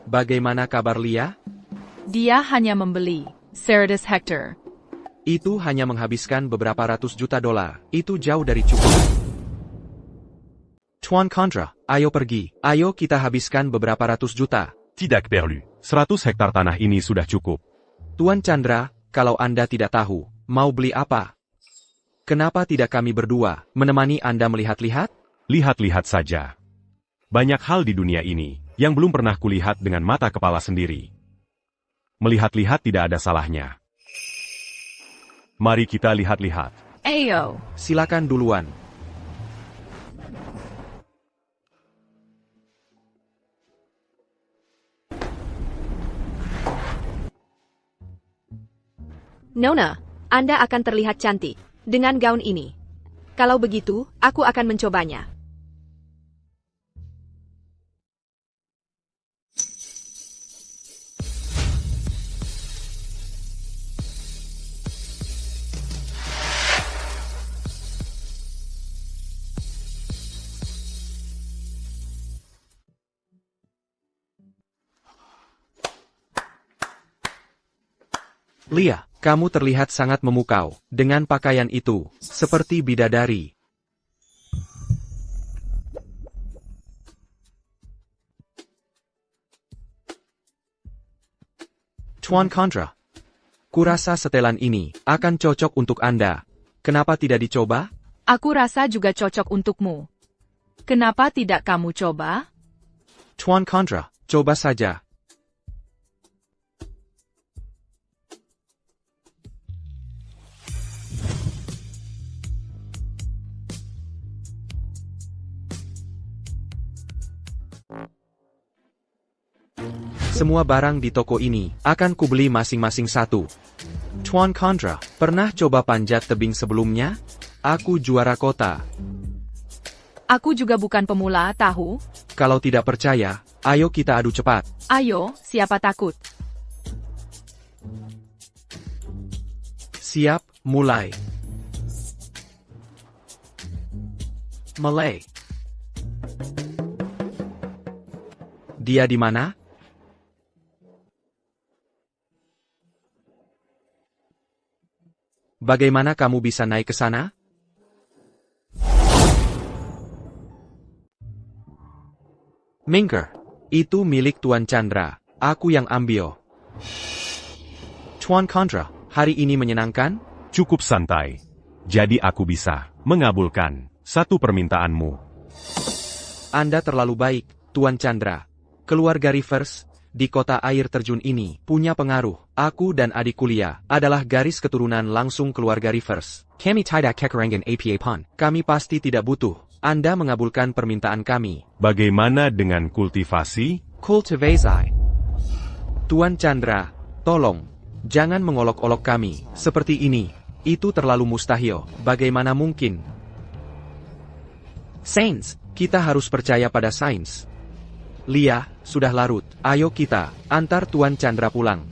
Bagaimana kabar Lia? Dia hanya membeli. Ceratus Hector. Itu hanya menghabiskan beberapa ratus juta dolar. Itu jauh dari cukup. Tuan Chandra, ayo pergi. Ayo kita habiskan beberapa ratus juta. Tidak perlu. 100 hektar tanah ini sudah cukup. Tuan Chandra, kalau Anda tidak tahu, mau beli apa? Kenapa tidak kami berdua menemani Anda melihat-lihat? Lihat-lihat saja. Banyak hal di dunia ini yang belum pernah kulihat dengan mata kepala sendiri. Melihat-lihat tidak ada salahnya. Mari kita lihat-lihat. Ayo. Silakan duluan. Nona, Anda akan terlihat cantik dengan gaun ini. Kalau begitu, aku akan mencobanya. Lia, kamu terlihat sangat memukau dengan pakaian itu, seperti bidadari. Tuan Chandra, kurasa setelan ini akan cocok untuk Anda. Kenapa tidak dicoba? Aku rasa juga cocok untukmu. Kenapa tidak kamu coba? Tuan Chandra, coba saja. Semua barang di toko ini akan kubeli masing-masing satu. Tuan Chandra, pernah coba panjat tebing sebelumnya? Aku juara kota. Aku juga bukan pemula, tahu? Kalau tidak percaya, ayo kita adu cepat. Ayo, siapa takut? Siap, mulai. Malay. Dia di mana? Bagaimana kamu bisa naik ke sana? Minker, itu milik Tuan Chandra. Aku yang ambil. Tuan Chandra, hari ini menyenangkan? Cukup santai. Jadi aku bisa mengabulkan satu permintaanmu. Anda terlalu baik, Tuan Chandra. Keluarga Rivers di kota air terjun ini punya pengaruh. Aku dan adik kuliah adalah garis keturunan langsung keluarga Rivers. Kami tidak kekurangan APA pon. Kami pasti tidak butuh. Anda mengabulkan permintaan kami. Bagaimana dengan kultivasi? Kultivasi. Tuan Chandra, tolong. Jangan mengolok-olok kami seperti ini. Itu terlalu mustahil. Bagaimana mungkin? Sains, kita harus percaya pada sains. Lia, sudah larut. Ayo kita antar Tuan Chandra pulang.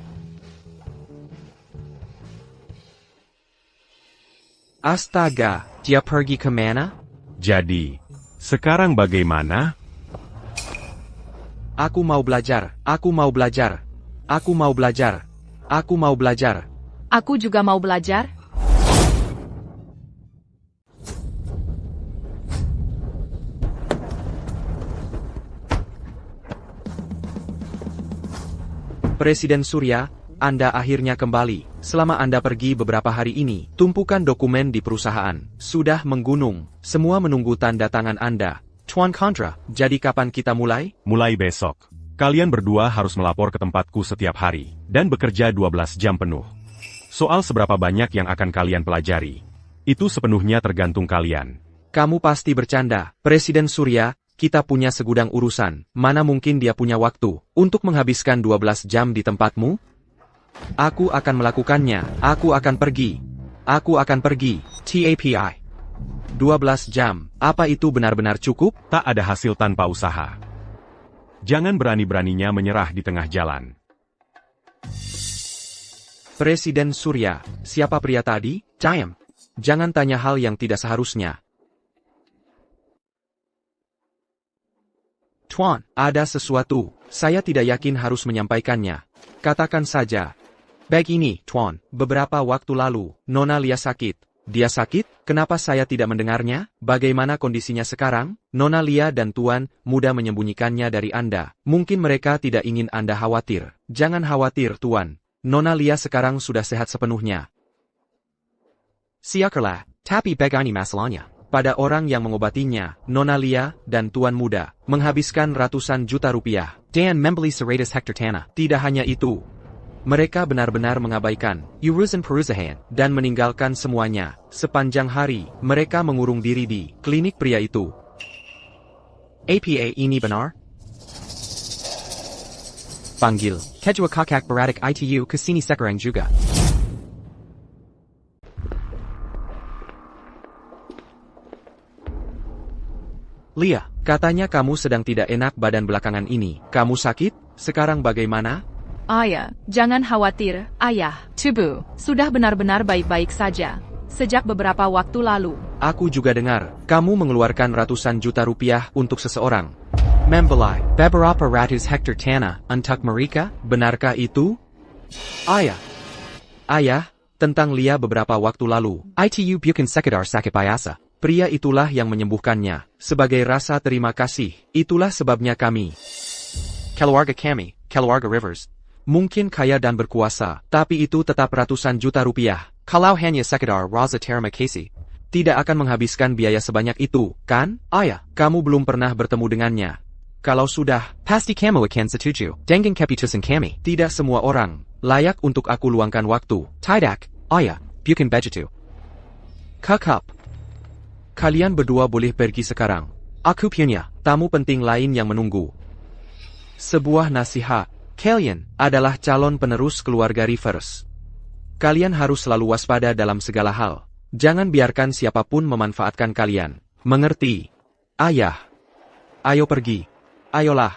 Astaga, dia pergi kemana? Jadi, sekarang bagaimana? Aku mau belajar, aku mau belajar, aku mau belajar, aku mau belajar. Aku juga mau belajar. Presiden Surya, Anda akhirnya kembali. Selama Anda pergi beberapa hari ini, tumpukan dokumen di perusahaan sudah menggunung. Semua menunggu tanda tangan Anda. Tuan Chandra, jadi kapan kita mulai? Mulai besok. Kalian berdua harus melapor ke tempatku setiap hari, dan bekerja 12 jam penuh. Soal seberapa banyak yang akan kalian pelajari, itu sepenuhnya tergantung kalian. Kamu pasti bercanda. Presiden Surya, kita punya segudang urusan. Mana mungkin dia punya waktu untuk menghabiskan 12 jam di tempatmu? Aku akan melakukannya. Aku akan pergi. Aku akan pergi. TAPI. 12 jam. Apa itu benar-benar cukup? Tak ada hasil tanpa usaha. Jangan berani-beraninya menyerah di tengah jalan. Presiden Surya, siapa pria tadi? Chaim. Jangan tanya hal yang tidak seharusnya. Tuan, ada sesuatu. Saya tidak yakin harus menyampaikannya. Katakan saja. Begini, Tuan, beberapa waktu lalu, Nona Lia sakit. Dia sakit? Kenapa saya tidak mendengarnya? Bagaimana kondisinya sekarang? Nona Lia dan Tuan muda menyembunyikannya dari Anda. Mungkin mereka tidak ingin Anda khawatir. Jangan khawatir, Tuan. Nona Lia sekarang sudah sehat sepenuhnya. Syukurlah, tapi begini masalahnya. Pada orang yang mengobatinya, Nona Lia dan Tuan muda menghabiskan ratusan juta rupiah dan membeli 100 hektar tanah. Tidak hanya itu, mereka benar-benar mengabaikan urusan perusahaan dan meninggalkan semuanya. Sepanjang hari, mereka mengurung diri di klinik pria itu. APA ini benar? Panggil Kejua Kakak Beradik ITU ke sini sekarang juga. Lia, katanya kamu sedang tidak enak badan belakangan ini. Kamu sakit? Sekarang bagaimana? Ayah, jangan khawatir, Ayah. Tubuh, sudah benar-benar baik-baik saja. Sejak beberapa waktu lalu. Aku juga dengar, kamu mengeluarkan ratusan juta rupiah untuk seseorang. Membeli beberapa ratus hektar tanah untuk mereka, benarkah itu? Ayah. Ayah, tentang Lia beberapa waktu lalu. ITU bukan sekedar sakit biasa. Pria itulah yang menyembuhkannya. Sebagai rasa terima kasih, itulah sebabnya kami. Keluarga kami, keluarga Rivers. Mungkin kaya dan berkuasa, tapi itu tetap ratusan juta rupiah. Kalau hanya sekedar rasa terima kasih, tidak akan menghabiskan biaya sebanyak itu, kan? Ayah, kamu belum pernah bertemu dengannya. Kalau sudah, pasti kamu akan setuju dengan keputusan kami. Tidak semua orang layak untuk aku luangkan waktu. Tidak, ayah, bukan begitu. Kakak, kalian berdua boleh pergi sekarang. Aku punya tamu penting lain yang menunggu. Sebuah nasihat. Kalian adalah calon penerus keluarga Rivers. Kalian harus selalu waspada dalam segala hal. Jangan biarkan siapapun memanfaatkan kalian. Mengerti? Ayah. Ayo pergi. Ayolah.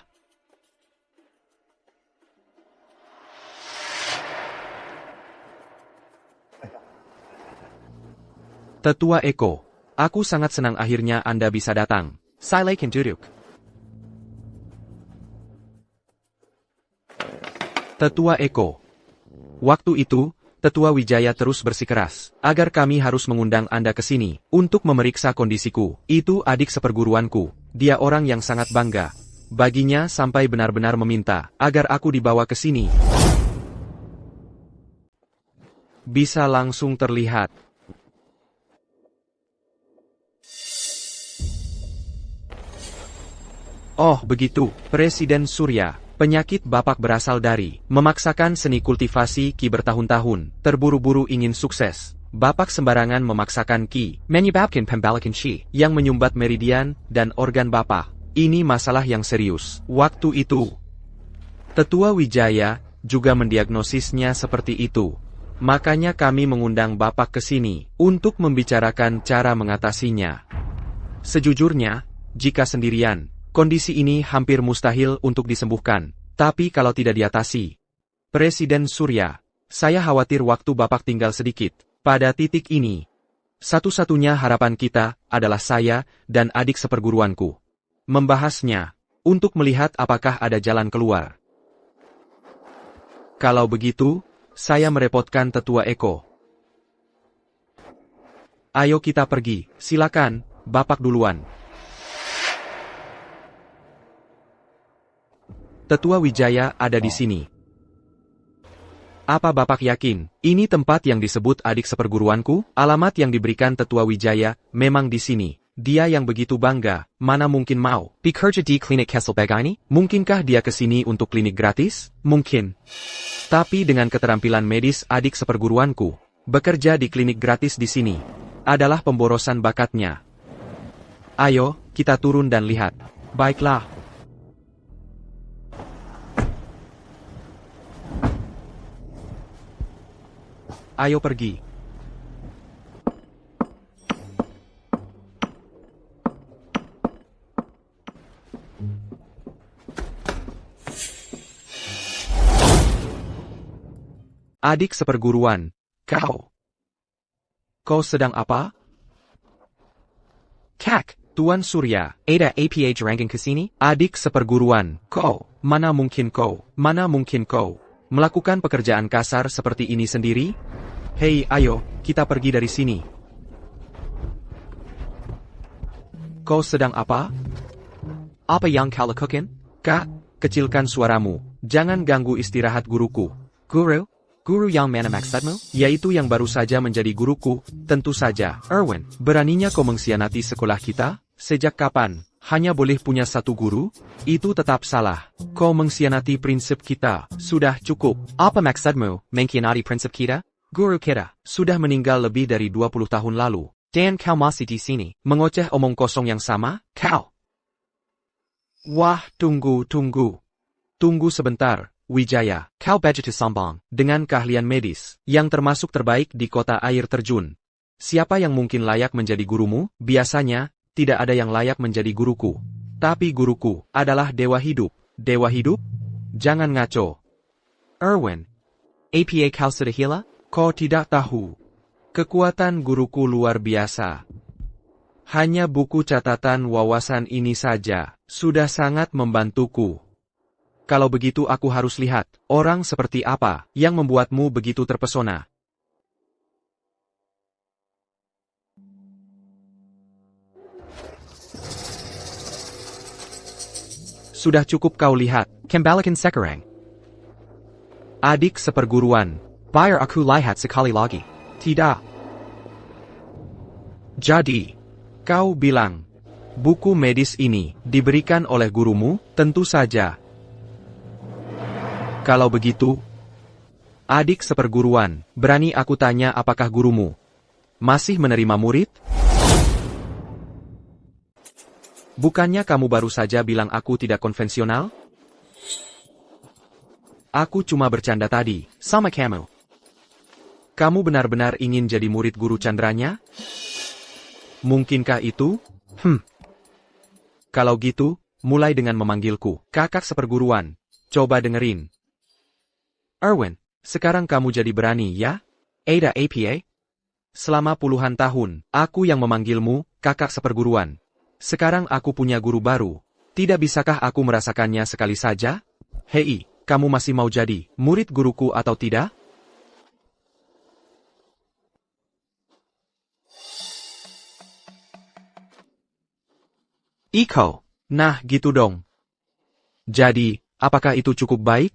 Tetua Eko. Aku sangat senang akhirnya Anda bisa datang. Silakan duduk. Tetua Eko. Waktu itu, Tetua Wijaya terus bersikeras agar kami harus mengundang Anda ke sini untuk memeriksa kondisiku. Itu adik seperguruanku. Dia orang yang sangat bangga. Baginya sampai benar-benar meminta agar aku dibawa ke sini. Bisa langsung terlihat. Oh, begitu, Presiden Surya. Penyakit Bapak berasal dari memaksakan seni kultivasi Ki bertahun-tahun, terburu-buru ingin sukses. Bapak sembarangan memaksakan Ki, menyebabkan pembalikan Qi, yang menyumbat meridian dan organ Bapak. Ini masalah yang serius. Waktu itu, Tetua Wijaya juga mendiagnosisnya seperti itu. Makanya kami mengundang Bapak ke sini untuk membicarakan cara mengatasinya. Sejujurnya, jika sendirian, kondisi ini hampir mustahil untuk disembuhkan, tapi kalau tidak diatasi. Presiden Surya, saya khawatir waktu Bapak tinggal sedikit. Pada titik ini, satu-satunya harapan kita adalah saya dan adik seperguruanku. Membahasnya, untuk melihat apakah ada jalan keluar. Kalau begitu, saya merepotkan Tetua Eko. Ayo kita pergi, silakan, Bapak duluan. Tetua Wijaya ada di sini. Apa Bapak yakin, ini tempat yang disebut adik seperguruanku? Alamat yang diberikan Tetua Wijaya memang di sini. Dia yang begitu bangga, mana mungkin mau bekerja di klinik Kessel begini? Mungkinkah dia ke sini untuk klinik gratis? Mungkin. Tapi dengan keterampilan medis adik seperguruanku, bekerja di klinik gratis di sini adalah pemborosan bakatnya. Ayo, kita turun dan lihat. Baiklah. Ayo pergi. Adik seperguruan, kau. Kau sedang apa? Kak, Tuan Surya, Ada APA Jeranggang kesini? Adik seperguruan, mana mungkin kau melakukan pekerjaan kasar seperti ini sendiri? Hei, ayo, kita pergi dari sini. Kau sedang apa? Apa yang kau lakukan? Kak, kecilkan suaramu. Jangan ganggu istirahat guruku. Guru yang mana maksudmu? Yaitu yang baru saja menjadi guruku, tentu saja. Erwin, beraninya kau mengkhianati sekolah kita? Sejak kapan? Hanya boleh punya satu guru? Itu tetap salah. Kau mengkhianati prinsip kita. Sudah cukup. Apa maksudmu, mengkhianati prinsip kita? Guru kita sudah meninggal lebih dari 20 tahun lalu. Dan kau masih di sini, mengoceh omong kosong yang sama? Kau. Wah, tunggu. Tunggu sebentar, Wijaya. Kau begitu sombong, dengan keahlian medis, yang termasuk terbaik di kota air terjun. Siapa yang mungkin layak menjadi gurumu? Biasanya, tidak ada yang layak menjadi guruku. Tapi guruku adalah dewa hidup. Dewa hidup? Jangan ngaco. Erwin, APA kau sudah gila? Kau tidak tahu. Kekuatan guruku luar biasa. Hanya buku catatan wawasan ini saja, sudah sangat membantuku. Kalau begitu aku harus lihat, orang seperti apa yang membuatmu begitu terpesona. Sudah cukup kau lihat, kembalikan sekarang. Adik seperguruan, biar aku lihat sekali lagi. Tidak. Jadi, kau bilang, buku medis ini diberikan oleh gurumu? Tentu saja. Kalau begitu, adik seperguruan, berani aku tanya apakah gurumu masih menerima murid? Bukannya kamu baru saja bilang aku tidak konvensional? Aku cuma bercanda tadi, sama kamu. Kamu benar-benar ingin jadi murid guru Chandranya? Mungkinkah itu? Kalau gitu, mulai dengan memanggilku, kakak seperguruan. Coba dengerin. Erwin, sekarang kamu jadi berani ya? Ada APA? Selama puluhan tahun, aku yang memanggilmu, kakak seperguruan. Sekarang aku punya guru baru. Tidak bisakah aku merasakannya sekali saja? Hei, kamu masih mau jadi murid guruku atau tidak? Iko, nah gitu dong. Jadi, apakah itu cukup baik?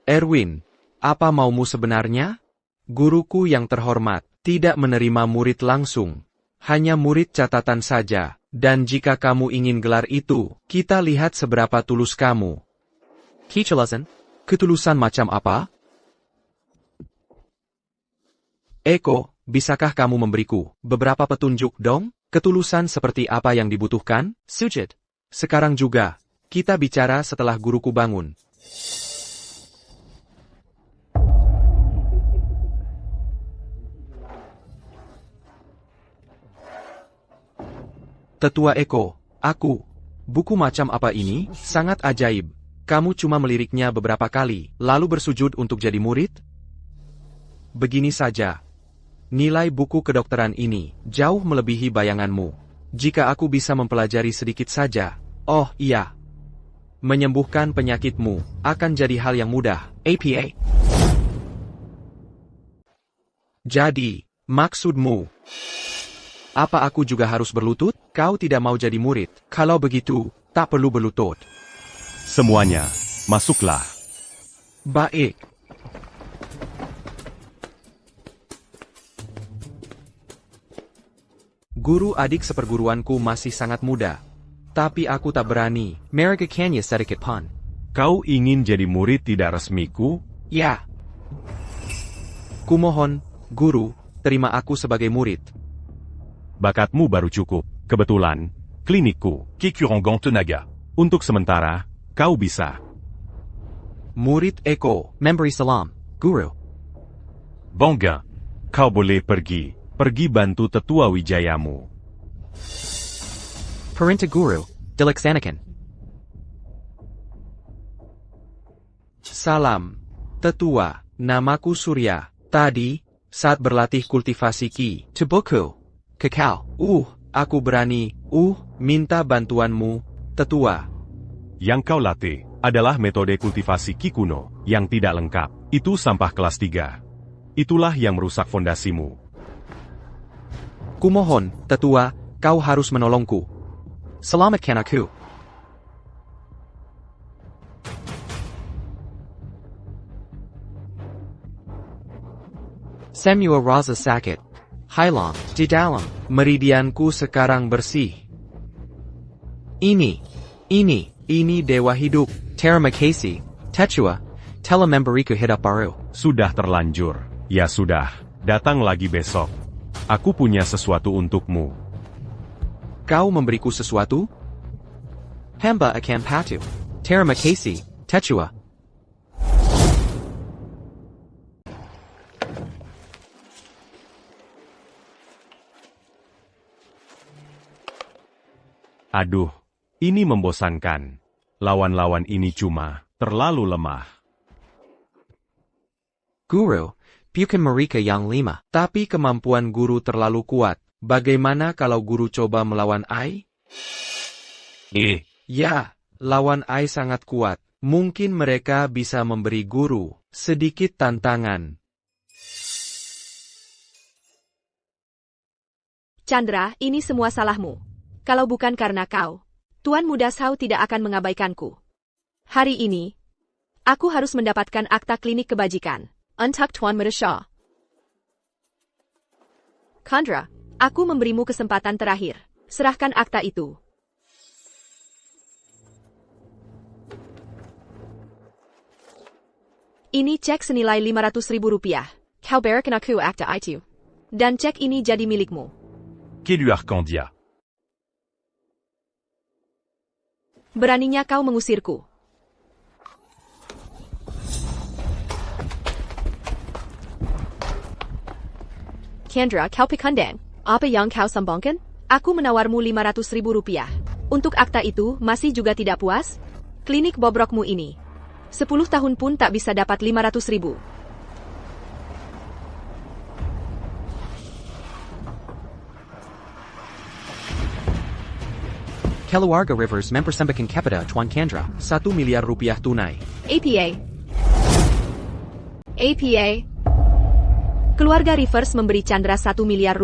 Erwin, apa maumu sebenarnya? Guruku yang terhormat, tidak menerima murid langsung. Hanya murid catatan saja, dan jika kamu ingin gelar itu, kita lihat seberapa tulus kamu. Ketulusan? Ketulusan macam apa? Eko, bisakah kamu memberiku beberapa petunjuk dong? Ketulusan seperti apa yang dibutuhkan? Sujit. Sekarang juga, kita bicara setelah guruku bangun. Tetua Eko, buku macam apa ini? Sangat ajaib. Kamu cuma meliriknya beberapa kali, lalu bersujud untuk jadi murid? Begini saja. Nilai buku kedokteran ini jauh melebihi bayanganmu. Jika aku bisa mempelajari sedikit saja, oh iya, menyembuhkan penyakitmu akan jadi hal yang mudah. APA. Jadi, maksudmu, apa aku juga harus berlutut? Kau tidak mau jadi murid. Kalau begitu, tak perlu berlutut. Semuanya, masuklah. Baik. Guru adik seperguruanku masih sangat muda. Tapi aku tak berani. Mereka kayaknya sedikit pan. Kau ingin jadi murid tidak resmiku? Ya. Kumohon, guru, terima aku sebagai murid. Bakatmu baru cukup. Kebetulan, klinikku. Kekurangan tenaga. Untuk sementara, kau bisa. Murid Eko, memberi salam, guru. Bongga, kau boleh pergi. Pergi bantu tetua Wijayamu. Perintah guru, dilaksanakan. Salam, tetua, namaku Surya. Tadi, saat berlatih kultivasi ki, tubuhku Kakao. Aku berani. Minta bantuanmu, tetua. Yang kau latih adalah metode kultivasi Ki kuno yang tidak lengkap. Itu sampah kelas 3. Itulah yang merusak fondasimu. Kumohon, tetua, kau harus menolongku. Selamatkan aku. Semua rasa sakit. Hilang, di dalam. Meridianku sekarang bersih. Ini dewa hidup. Terima kasih, tetua. Telah memberiku hidup baru. Sudah terlanjur. Ya sudah, datang lagi besok. Aku punya sesuatu untukmu. Kau memberiku sesuatu? Hamba akan patuh. Terima kasih, tetua. Aduh, ini membosankan. Lawan-lawan ini cuma terlalu lemah. Guru, bukan mereka yang 5. Tapi kemampuan guru terlalu kuat. Bagaimana kalau guru coba melawan Ai? Ya, lawan Ai sangat kuat. Mungkin mereka bisa memberi guru sedikit tantangan. Chandra, ini semua salahmu. Kalau bukan karena kau, Tuan Muda Shao tidak akan mengabaikanku. Hari ini, aku harus mendapatkan akta klinik kebajikan. Untuk Tuan Muda Shao. Chandra, aku memberimu kesempatan terakhir. Serahkan akta itu. Ini cek senilai Rp500.000. Kau berikan aku akta itu. Dan cek ini jadi milikmu. Qu'est Arcandia? Beraninya kau mengusirku. Chandra, kau pikandang. Apa yang kau sambungkan? Aku menawarmu Rp500.000. Untuk akta itu, masih juga tidak puas? Klinik bobrokmu ini. 10 tahun pun tak bisa dapat Rp500.000. Keluarga Rivers mempersembahkan kepada Tuan Chandra Rp1 miliar tunai. APA. Keluarga Rivers memberi Chandra Rp1 miliar?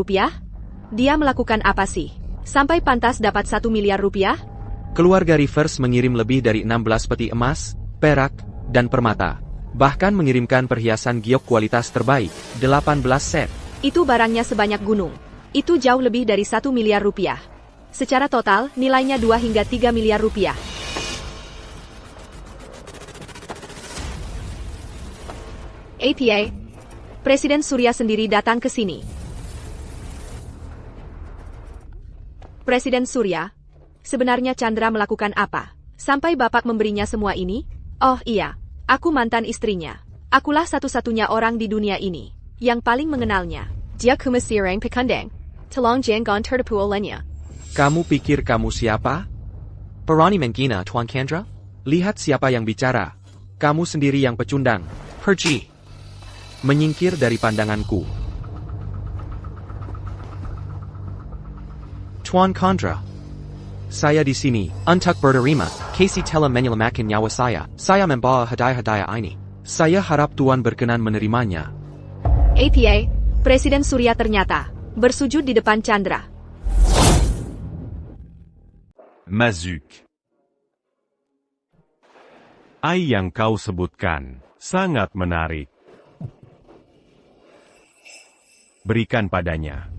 Dia melakukan apa sih? Sampai pantas dapat Rp1 miliar? Keluarga Rivers mengirim lebih dari 16 peti emas, perak, dan permata. Bahkan mengirimkan perhiasan giok kualitas terbaik, 18 set. Itu barangnya sebanyak gunung. Itu jauh lebih dari Rp1 miliar. Secara total, nilainya 2 hingga 3 miliar rupiah. APA. Presiden Surya sendiri datang ke sini. Presiden Surya, sebenarnya Chandra melakukan apa? Sampai Bapak memberinya semua ini? Oh iya, aku mantan istrinya. Akulah satu-satunya orang di dunia ini yang paling mengenalnya. Dia kumasirang pikandang. Tolong jangan terdepuolenya. Kamu pikir kamu siapa? Perani menghina Tuan Chandra? Lihat siapa yang bicara. Kamu sendiri yang pecundang. Pergi. Menyingkir dari pandanganku. Tuan Chandra. Saya di sini, untuk berterima kasih telah menyelamatkan nyawa saya. Saya membawa hadiah-hadiah ini. Saya harap Tuan berkenan menerimanya. APA, Presiden Surya ternyata bersujud di depan Chandra. Mazuk. Ai yang kau sebutkan sangat menarik. Berikan padanya.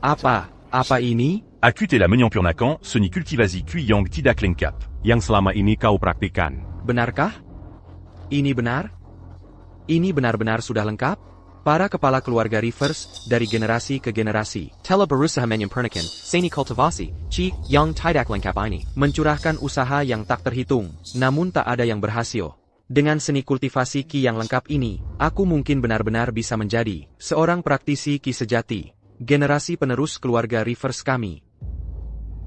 Apa ini? Acute la Menyan Purnakan, Seni Cultivasi Yang Tidak Lengkap. Yang selama ini kau praktikan. Benarkah? Ini benar? Ini benar-benar sudah lengkap? Para kepala keluarga Rivers, dari generasi ke generasi, telah berusaha menyempurnakan seni kultivasi, yang tidak lengkap ini, mencurahkan usaha yang tak terhitung, namun tak ada yang berhasil. Dengan seni kultivasi Ki yang lengkap ini, aku mungkin benar-benar bisa menjadi seorang praktisi Ki sejati, generasi penerus keluarga Rivers kami.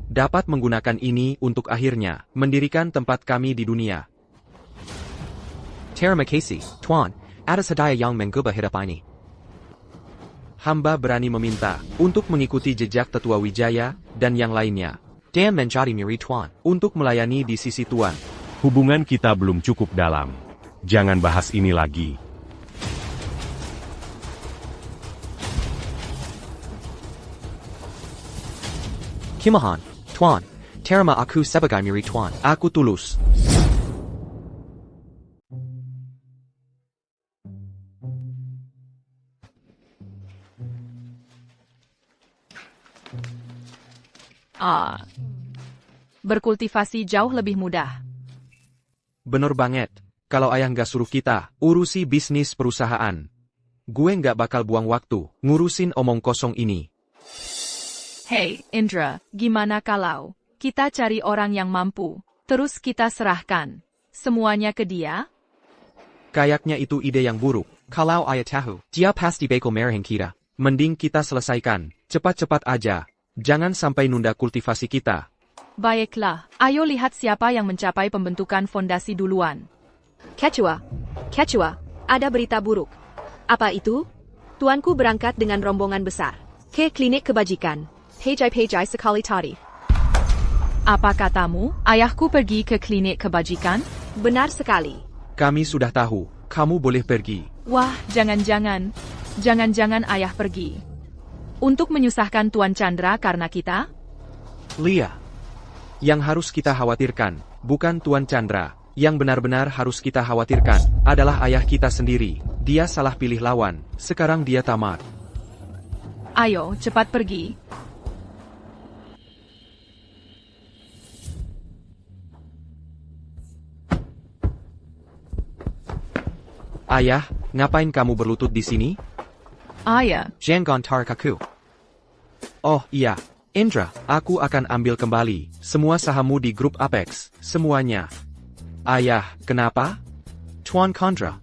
Dapat menggunakan ini untuk akhirnya mendirikan tempat kami di dunia. Terima kasih, Tuan, atas hadiah yang mengubah hidup ini. Hamba berani meminta untuk mengikuti jejak Tetua Wijaya dan yang lainnya, dan menjadi murid Tuan untuk melayani di sisi Tuan. Hubungan kita belum cukup dalam. Jangan bahas ini lagi. Kimahan, Tuan, terima aku sebagai murid Tuan. Aku tulus. Berkultivasi jauh lebih mudah. Bener banget. Kalau ayah nggak suruh kita urusi bisnis perusahaan, gue nggak bakal buang waktu ngurusin omong kosong ini. Hey, Indra, gimana kalau kita cari orang yang mampu, terus kita serahkan semuanya ke dia? Kayaknya itu ide yang buruk. Kalau ayah tahu, dia pasti bakal marahin kita. Mending kita selesaikan cepat-cepat aja. Jangan sampai nunda kultivasi kita. Baiklah, ayo lihat siapa yang mencapai pembentukan fondasi duluan. Ketua, ada berita buruk. Apa itu? Tuanku berangkat dengan rombongan besar ke klinik kebajikan. Pejai sekali tadi. Apa katamu, ayahku pergi ke klinik kebajikan? Benar sekali. Kami sudah tahu, kamu boleh pergi. Wah, jangan-jangan ayah pergi untuk menyusahkan Tuan Chandra karena kita? Lia, yang harus kita khawatirkan bukan Tuan Chandra. Yang benar-benar harus kita khawatirkan adalah ayah kita sendiri. Dia salah pilih lawan, sekarang dia tamat. Ayo, cepat pergi. Ayah, ngapain kamu berlutut di sini? Ayah, Jangan tarik aku. Oh iya, Indra, aku akan ambil kembali semua sahammu di grup Apex, semuanya. Ayah, kenapa? Tuan Chandra.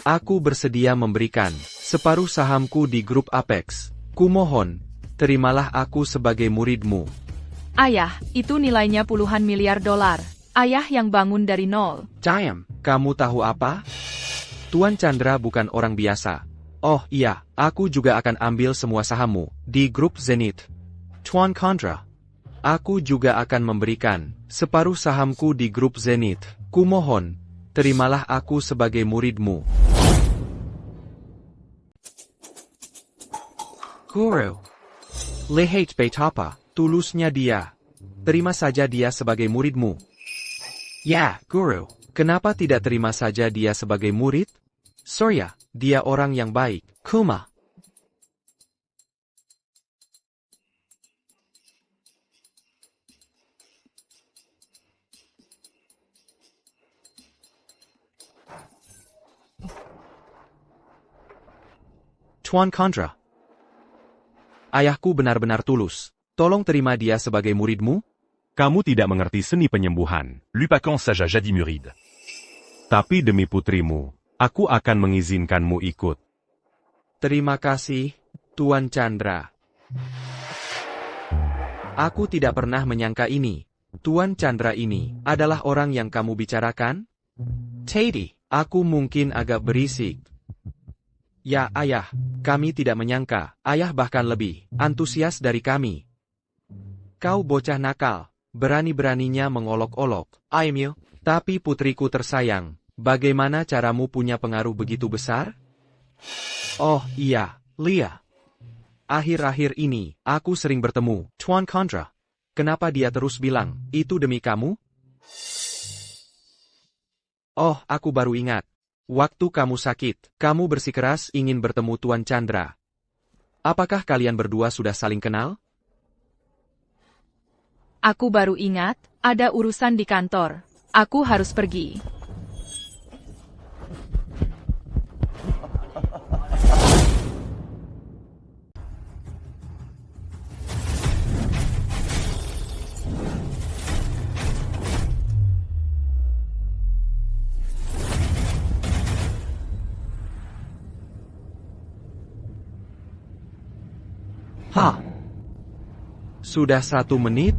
Aku bersedia memberikan separuh sahamku di grup Apex. Kumohon, terimalah aku sebagai muridmu. ayah, itu nilainya puluhan miliar dolar. Ayah yang bangun dari nol. Diam, kamu tahu apa? Tuan Chandra bukan orang biasa. Oh iya, aku juga akan ambil semua sahammu di grup Zenith. Tuan Chandra. Aku juga akan memberikan separuh sahamku di grup Zenith. Kumohon, terimalah aku sebagai muridmu. Guru. Lihat betapa tulusnya dia. Terima saja dia sebagai muridmu. Ya, Guru. Kenapa tidak terima saja dia sebagai murid? Surya, dia orang yang baik. Kuma. Tuan Chandra. Ayahku benar-benar tulus. Tolong terima dia sebagai muridmu. Kamu tidak mengerti seni penyembuhan. Lupakan saja jadi murid. Tapi demi putrimu, aku akan mengizinkanmu ikut. Terima kasih, Tuan Chandra. Aku tidak pernah menyangka ini. Tuan Chandra ini adalah orang yang kamu bicarakan? Teddy, aku mungkin agak berisik. Ya, ayah, kami tidak menyangka. Ayah bahkan lebih antusias dari kami. Kau bocah nakal, berani-beraninya mengolok-olok. Aimil, tapi putriku tersayang, bagaimana caramu punya pengaruh begitu besar? Oh iya, Lia. Akhir-akhir ini, aku sering bertemu Tuan Chandra. Kenapa dia terus bilang, itu demi kamu? Oh, aku baru ingat. Waktu kamu sakit, kamu bersikeras ingin bertemu Tuan Chandra. Apakah kalian berdua sudah saling kenal? Aku baru ingat, ada urusan di kantor. Aku harus pergi. Hah? Sudah 1 menit?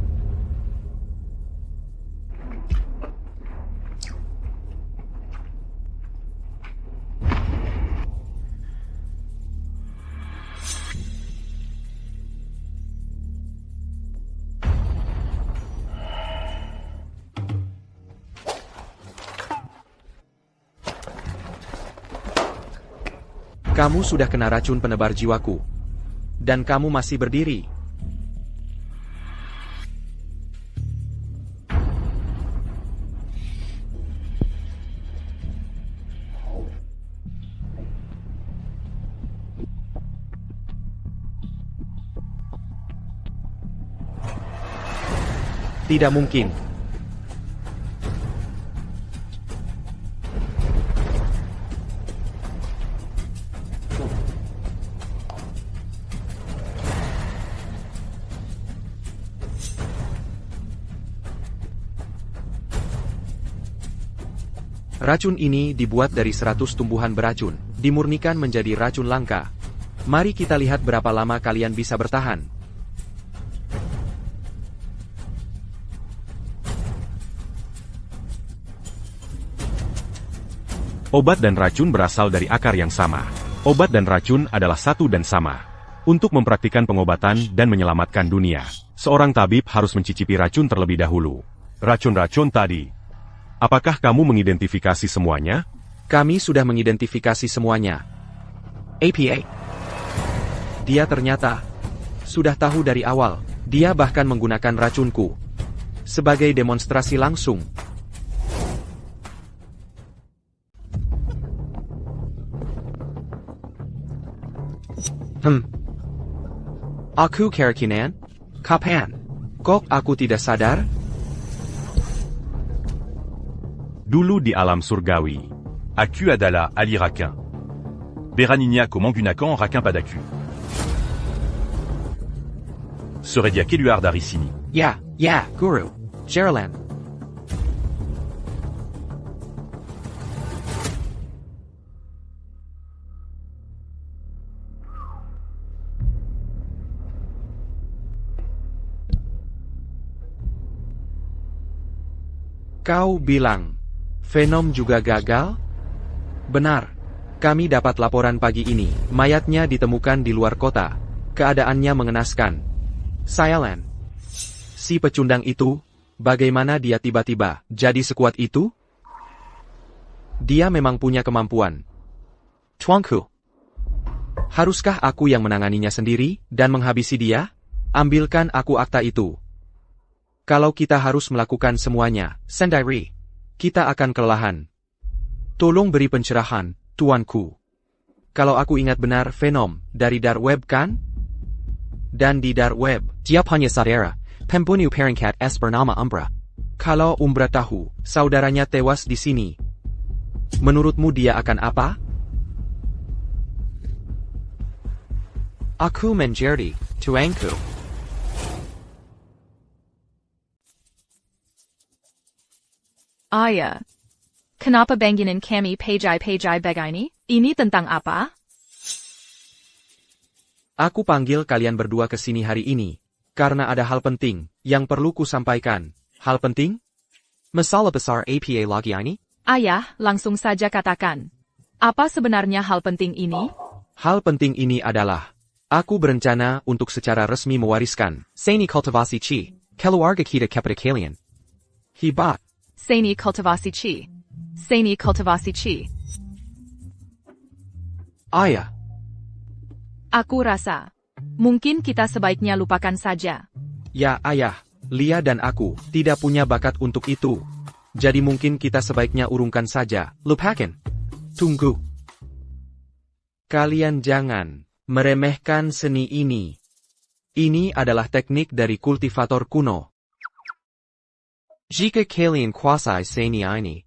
Kamu sudah kena racun penebar jiwaku. Dan kamu masih berdiri. Tidak mungkin. Racun ini dibuat dari 100 tumbuhan beracun, dimurnikan menjadi racun langka. Mari kita lihat berapa lama kalian bisa bertahan. Obat dan racun berasal dari akar yang sama. Obat dan racun adalah satu dan sama. Untuk mempraktikkan pengobatan dan menyelamatkan dunia, seorang tabib harus mencicipi racun terlebih dahulu. Racun-racun tadi. Apakah kamu mengidentifikasi semuanya? Kami sudah mengidentifikasi semuanya. APA. Dia ternyata sudah tahu dari awal. Dia bahkan menggunakan racunku sebagai demonstrasi langsung. Aku keracunan? Kapan? Kok aku tidak sadar? Dulu di alam surgawi. Aku adalah Ali Raquin. Beranignac au Mangunacan Raquin Padaku. Seredia Keluar dari sini. Ya, Guru. Geraldine. Kau bilang, Venom juga gagal? Benar. Kami dapat laporan pagi ini. Mayatnya ditemukan di luar kota. Keadaannya mengenaskan. Silent. Si pecundang itu, bagaimana dia tiba-tiba jadi sekuat itu? Dia memang punya kemampuan. Tuanku. Haruskah aku yang menanganinya sendiri dan menghabisi dia? Ambilkan aku akta itu. Kalau kita harus melakukan semuanya, sendiri, kita akan kelelahan. Tolong beri pencerahan, tuanku. Kalau aku ingat benar Venom, dari dark web kan? Dan di dark web, dia hanya saudara, pembunuh peringkat S bernama Umbra. Kalau Umbra tahu, saudaranya tewas di sini. Menurutmu dia akan apa? Aku menjadi tuanku. Ayah. Kenapa banginin kami pejai-pejai begini? Ini tentang apa? Aku panggil kalian berdua ke sini hari ini, karena ada hal penting, yang perlu kusampaikan. Hal penting? Masalah besar APA lagi ini? Ayah, langsung saja katakan. Apa sebenarnya hal penting ini? Hal penting ini adalah, aku berencana untuk secara resmi mewariskan, Seni Kultivasi Chi, keluarga kita kepada kalian. Hebat. Seni Kultivasi Chi. Seni Kultivasi Chi. Ayah. Aku rasa, mungkin kita sebaiknya lupakan saja. Ya ayah, Lia dan aku tidak punya bakat untuk itu. Jadi mungkin kita sebaiknya urungkan saja. Lupakan. Tunggu. Kalian jangan meremehkan seni ini. Ini adalah teknik dari kultivator kuno. Jika kalian kuasai seni ini,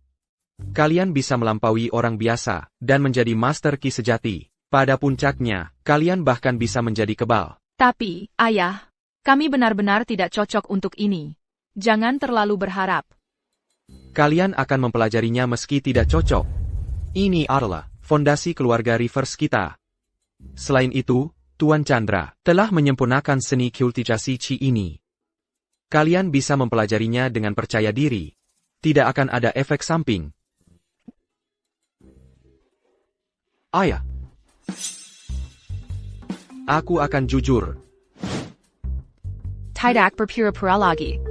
kalian bisa melampaui orang biasa dan menjadi master ki sejati. Pada puncaknya, kalian bahkan bisa menjadi kebal. Tapi, ayah, kami benar-benar tidak cocok untuk ini. Jangan terlalu berharap. Kalian akan mempelajarinya meski tidak cocok. Ini adalah fondasi keluarga Rivers kita. Selain itu, Tuan Chandra telah menyempurnakan seni kultivasi Chi ini. Kalian bisa mempelajarinya dengan percaya diri. Tidak akan ada efek samping. Ayah. Aku akan jujur. Tidak berpura-pura lagi.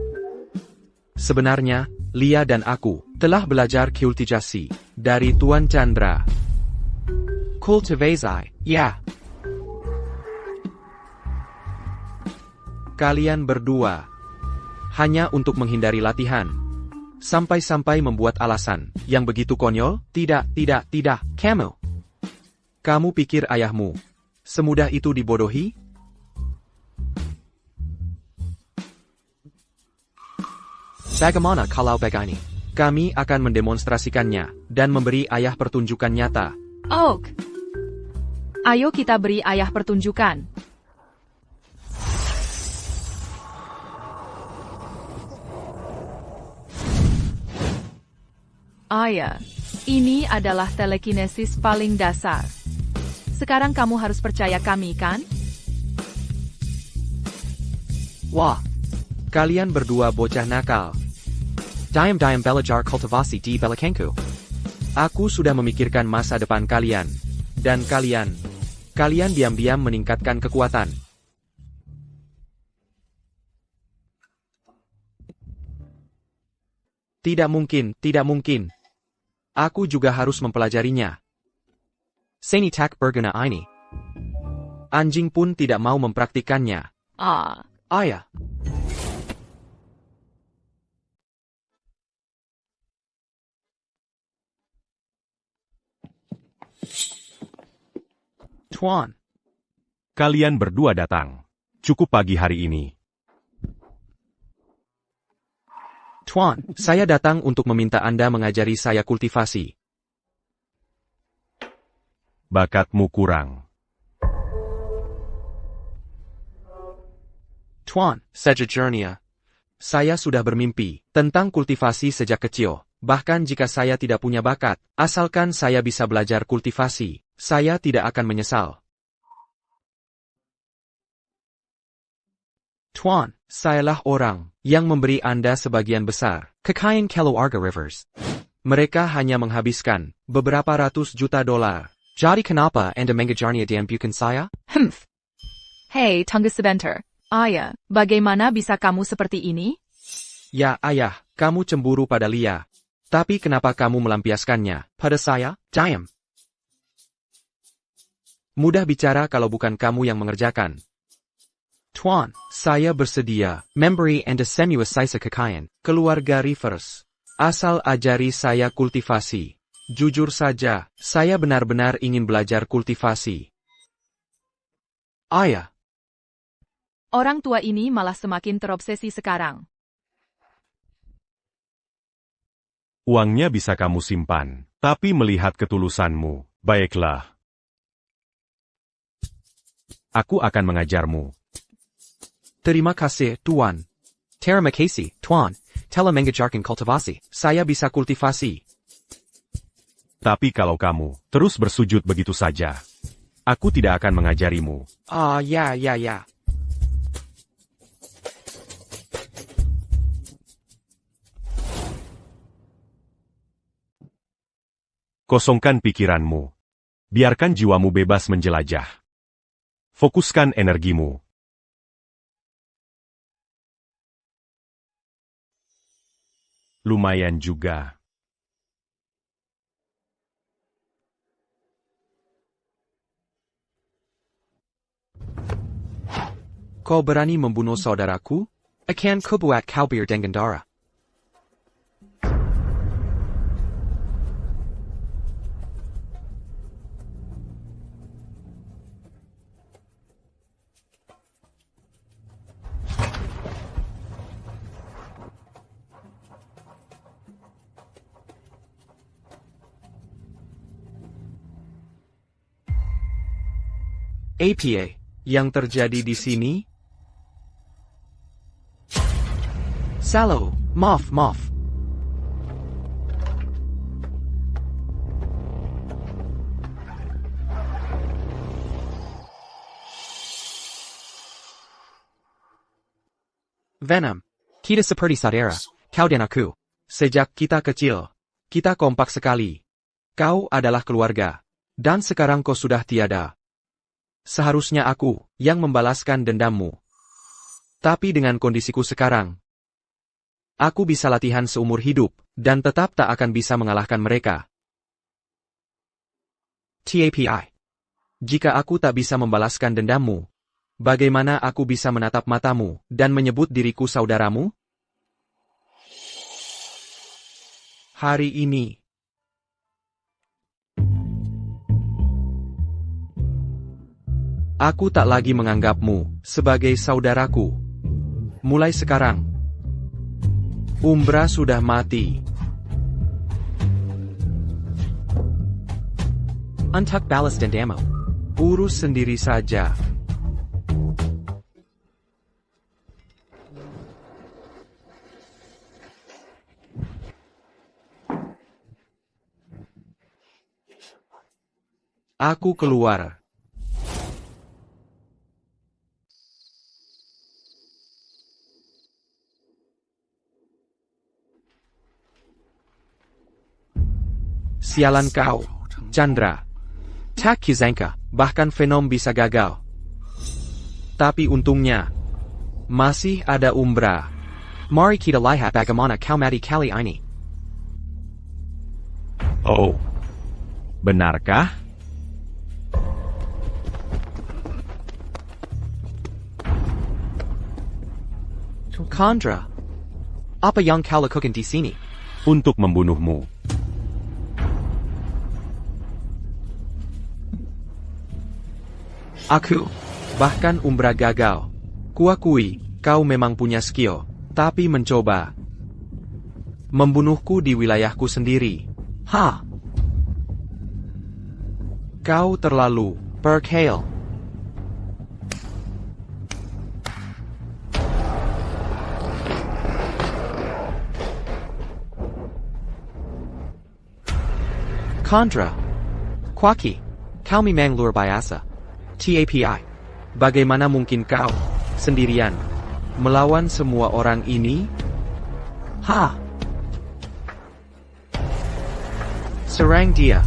Sebenarnya, Lia dan aku telah belajar kultivasi dari Tuan Chandra. Kultivasi, ya. Kalian berdua. Hanya untuk menghindari latihan. Sampai-sampai membuat alasan yang begitu konyol. Tidak, kamu. Kamu pikir ayahmu semudah itu dibodohi? Bagaimana kalau begini? Kami akan mendemonstrasikannya dan memberi ayah pertunjukan nyata. Oak. Ayo kita beri ayah pertunjukan. Ayah, ini adalah telekinesis paling dasar. Sekarang kamu harus percaya kami, kan? Wah, kalian berdua bocah nakal. Diam belajar kultivasi di belakangku. Aku sudah memikirkan masa depan kalian. Dan kalian diam-diam meningkatkan kekuatan. Tidak mungkin. Aku juga harus mempelajarinya. Seni tak berguna ini. Anjing pun tidak mau mempraktikannya. Ayah. Tuan. Kalian berdua datang. Cukup pagi hari ini. Tuan, saya datang untuk meminta Anda mengajari saya kultivasi. Bakatmu kurang. Tuan, sejujurnya, saya sudah bermimpi tentang kultivasi sejak kecil. Bahkan jika saya tidak punya bakat, asalkan saya bisa belajar kultivasi, saya tidak akan menyesal. Tuan, sayalah orang yang memberi Anda sebagian besar kekayaan keluarga Rivers. Mereka hanya menghabiskan beberapa ratus juta dolar. Jadi kenapa Anda mengejarnya dan bukan saya? Hei, tunggu sebentar. Ayah, bagaimana bisa kamu seperti ini? Ya ayah, kamu cemburu pada Lia. Tapi kenapa kamu melampiaskannya pada saya? Diam. Mudah bicara kalau bukan kamu yang mengerjakan. Tuan, saya bersedia memberi Anda sisa kekayaan keluarga Rivers. Asal ajari saya kultivasi. Jujur saja, saya benar-benar ingin belajar kultivasi. Ayah. Orang tua ini malah semakin terobsesi sekarang. Uangnya bisa kamu simpan, tapi melihat ketulusanmu, baiklah. Aku akan mengajarmu. Terima kasih, Tuan. Terima kasih, Tuan. Telah mengajarkan kultivasi. Saya bisa kultivasi. Tapi kalau kamu terus bersujud begitu saja, aku tidak akan mengajarimu. Ya. Kosongkan pikiranmu. Biarkan jiwamu bebas menjelajah. Fokuskan energimu. Lumayan juga. Kau berani membunuh saudaraku? Akan kubuat kau dengan darah. APA, yang terjadi di sini? Salo, maaf. Venom, kita seperti saudara, kau dan aku. Sejak kita kecil, kita kompak sekali. Kau adalah keluarga. Dan sekarang kau sudah tiada. Seharusnya aku yang membalaskan dendammu. Tapi dengan kondisiku sekarang, aku bisa latihan seumur hidup, dan tetap tak akan bisa mengalahkan mereka. TAPI, Jika aku tak bisa membalaskan dendammu, bagaimana aku bisa menatap matamu dan menyebut diriku saudaramu? Hari ini, aku tak lagi menganggapmu sebagai saudaraku. Mulai sekarang, Umbra sudah mati. Untuck balas dendamu. Urus sendiri saja. Aku keluar. Sialan kau, Chandra. Tak Kizanka, bahkan Venom bisa gagal. Tapi untungnya, masih ada Umbra. Mari kita lihat bagaimana kau mati kali ini. Oh. Benarkah? Chandra, apa yang kau lakukan di sini? Untuk membunuhmu. Aku, bahkan Umbra gagal. Kuakui, kau memang punya skill, tapi mencoba membunuhku di wilayahku sendiri. Ha! Kau terlalu percaya. Chandra, Kwaki, kau memang luar biasa. TAPI, bagaimana mungkin kau, sendirian, melawan semua orang ini? Ha! Serang dia.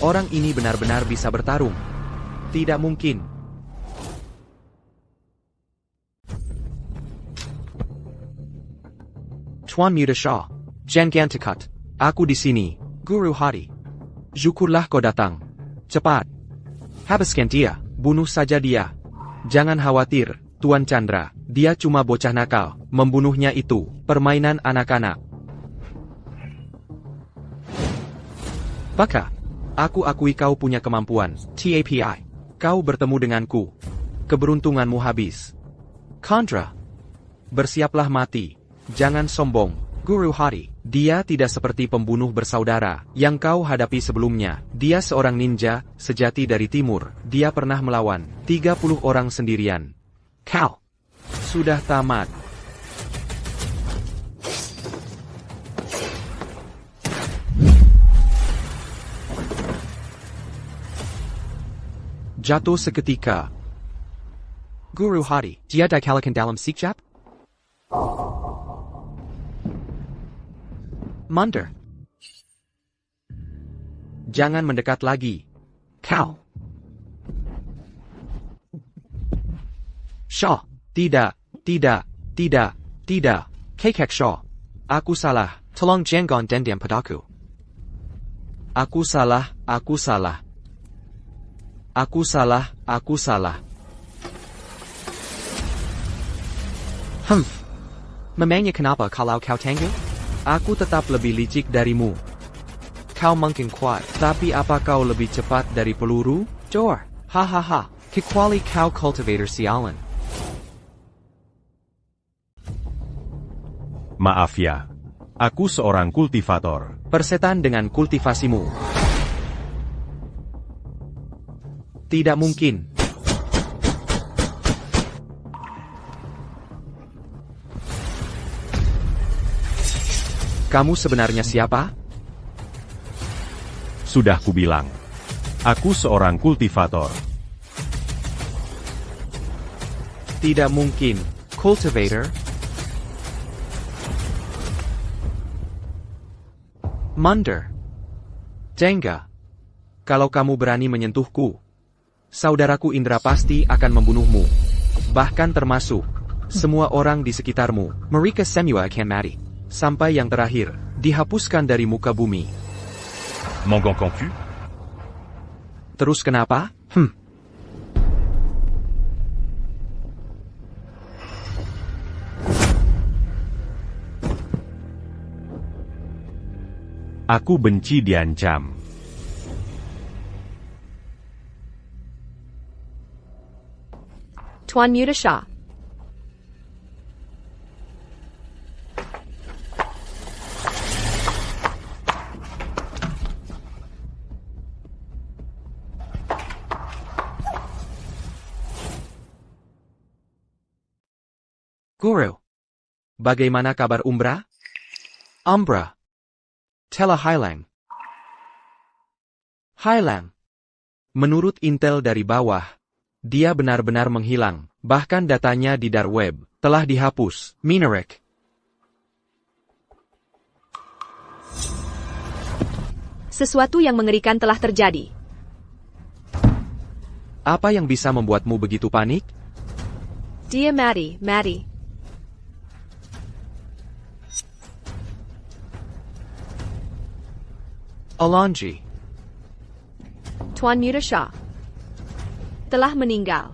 Orang ini benar-benar bisa bertarung. Tidak mungkin. Tuan Muda Shah, jangan dekat. Aku di sini, Guru Hari. Syukurlah kau datang. Cepat. Habiskan dia, bunuh saja dia. Jangan khawatir, Tuan Chandra. Dia cuma bocah nakal. Membunuhnya itu permainan anak-anak. Baka. Aku akui kau punya kemampuan, TAPI. Kau bertemu denganku. Keberuntunganmu habis. Chandra, bersiaplah mati. Jangan sombong, Guru Hari. Dia tidak seperti pembunuh bersaudara yang kau hadapi sebelumnya. Dia seorang ninja sejati dari timur. Dia pernah melawan 30 orang sendirian. Kau sudah tamat. Jatuh seketika. Guru Hari, dia dikalahkan dalam sekejap? Mundur. Jangan mendekat lagi. Kau. Shaw, tidak. Kekek Shaw. Aku salah. Tolong jangan dendam padaku. Aku salah. Memangnya kenapa kalau kau tangguh? Aku tetap lebih licik darimu. Kau mungkin kuat, tapi apa kau lebih cepat dari peluru? Jor, hahaha, kecuali kau cultivator sialan. Maaf ya. Aku seorang kultivator. Persetan dengan kultivasimu. Tidak mungkin. Kamu sebenarnya siapa? Sudah kubilang. Aku seorang kultivator. Tidak mungkin. Cultivator? Munder. Jengga. Kalau kamu berani menyentuhku, saudaraku Indra pasti akan membunuhmu. Bahkan termasuk semua orang di sekitarmu. Mereka semua akan mati. Sampai yang terakhir, dihapuskan dari muka bumi. Mangan Concu? Terus kenapa? Aku benci diancam. Tuan Mutasha. Guru. Bagaimana kabar Umbra? Umbra. Tela Highlang. Highlang. Menurut intel dari bawah, dia benar-benar menghilang, bahkan datanya di dark web telah dihapus. Minarik. Sesuatu yang mengerikan telah terjadi. Apa yang bisa membuatmu begitu panik? Dia mati. Alonji. Tuan Mutasha telah meninggal.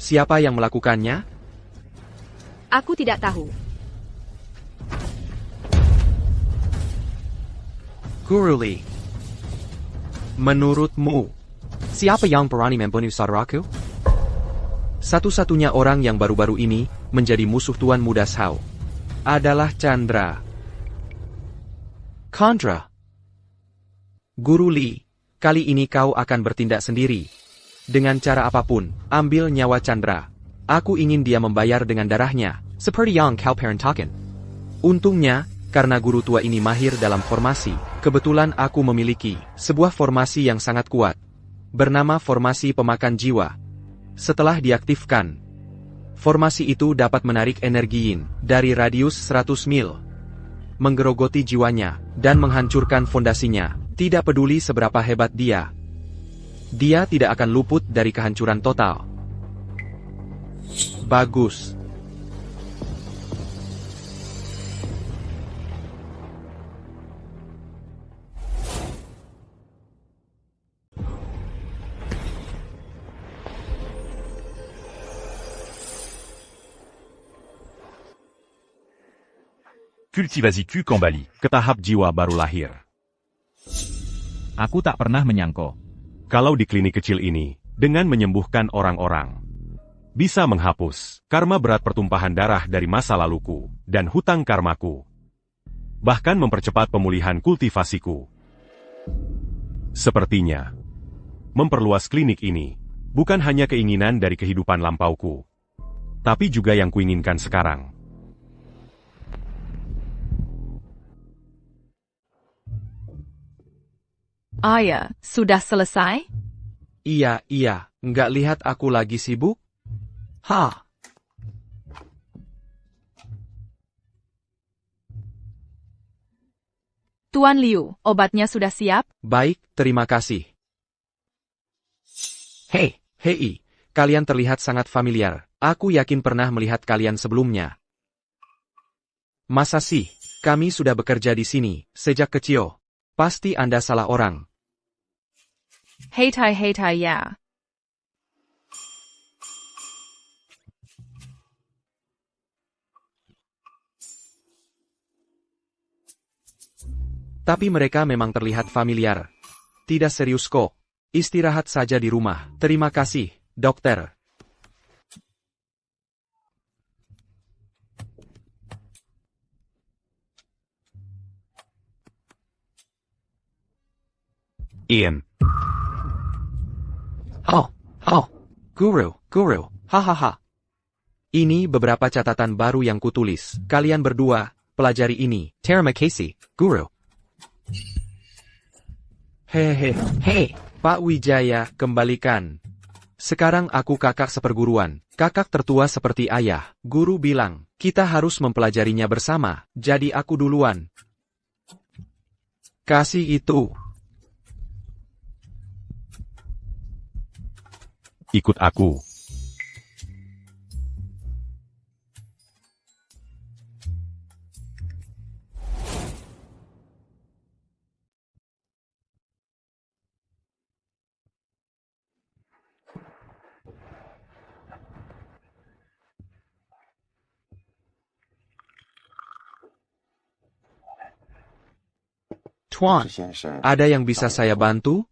Siapa yang melakukannya? Aku tidak tahu. Guru Li. Menurutmu, siapa yang berani membunuh saudaraku? Satu-satunya orang yang baru-baru ini menjadi musuh Tuan Muda Sao adalah Chandra. Chandra. Guru Li, kali ini kau akan bertindak sendiri. Dengan cara apapun, ambil nyawa Chandra. Aku ingin dia membayar dengan darahnya, seperti yang kau perintahkan. Untungnya, karena guru tua ini mahir dalam formasi, kebetulan aku memiliki sebuah formasi yang sangat kuat, bernama formasi pemakan jiwa. Setelah diaktifkan, formasi itu dapat menarik energi yin dari radius 100 mil, menggerogoti jiwanya, dan menghancurkan fondasinya, tidak peduli seberapa hebat dia. Dia tidak akan luput dari kehancuran total. Bagus. Cultivasi Q Kambali. Ke tahap jiwa baru lahir. Aku tak pernah menyangka. Kalau di klinik kecil ini, dengan menyembuhkan orang-orang, bisa menghapus karma berat pertumpahan darah dari masa laluku dan hutang karmaku. Bahkan mempercepat pemulihan kultivasiku. Sepertinya, memperluas klinik ini bukan hanya keinginan dari kehidupan lampauku, tapi juga yang kuinginkan sekarang. Ayah, sudah selesai? Iya, nggak lihat aku lagi sibuk? Ha. Tuan Liu, obatnya sudah siap? Baik, terima kasih. Hei, kalian terlihat sangat familiar. Aku yakin pernah melihat kalian sebelumnya. Masa sih, kami sudah bekerja di sini sejak kecil. Pasti Anda salah orang. Hei tai ya. Tapi mereka memang terlihat familiar. Tidak serius kok. Istirahat saja di rumah. Terima kasih, dokter. Ian. Guru, hahaha. Ini beberapa catatan baru yang kutulis. Kalian berdua, pelajari ini. Terima kasih, Guru. Hehehe, Pak Wijaya, kembalikan. Sekarang aku kakak seperguruan, kakak tertua seperti ayah. Guru bilang, kita harus mempelajarinya bersama, jadi aku duluan. Kasih itu. Ikut aku. Tuan, 先生， ada yang bisa saya bantu?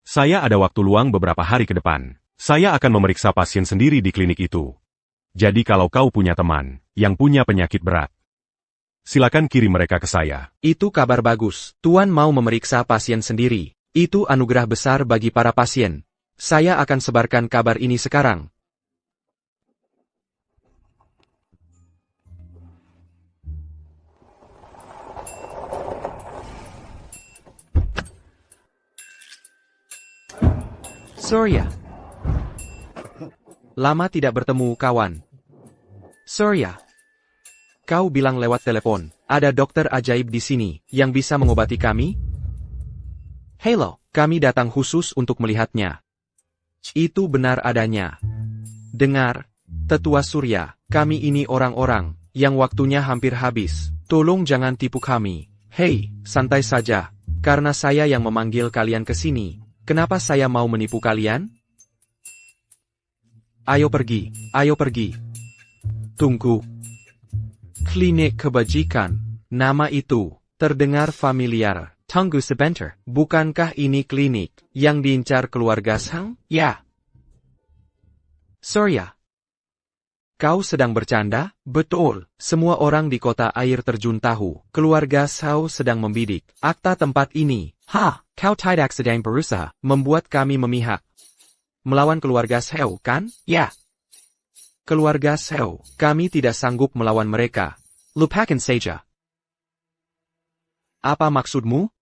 Saya ada waktu luang beberapa hari ke depan. Saya akan memeriksa pasien sendiri di klinik itu. Jadi kalau kau punya teman yang punya penyakit berat, silakan kirim mereka ke saya. Itu kabar bagus. Tuan mau memeriksa pasien sendiri. Itu anugerah besar bagi para pasien. Saya akan sebarkan kabar ini sekarang. Surya. Lama tidak bertemu, kawan. Surya. Kau bilang lewat telepon, ada dokter ajaib di sini, yang bisa mengobati kami? Halo, kami datang khusus untuk melihatnya. Itu benar adanya. Dengar, Tetua Surya, kami ini orang-orang, yang waktunya hampir habis. Tolong jangan tipu kami. Hei, santai saja. Karena saya yang memanggil kalian ke sini. Kenapa saya mau menipu kalian? Ayo pergi, ayo pergi. Tunggu. Klinik kebajikan. Nama itu terdengar familiar. Tunggu sebentar. Bukankah ini klinik yang diincar keluarga Sang? Ya. Surya. Kau sedang bercanda? Betul. Semua orang di kota air terjun tahu. Keluarga Sao sedang membidik akta tempat ini. Ha, kau tidak sedang berusaha membuat kami memihak. Melawan keluarga Sao, kan? Ya. Keluarga Sao, kami tidak sanggup melawan mereka. Lupakan saja. Apa maksudmu?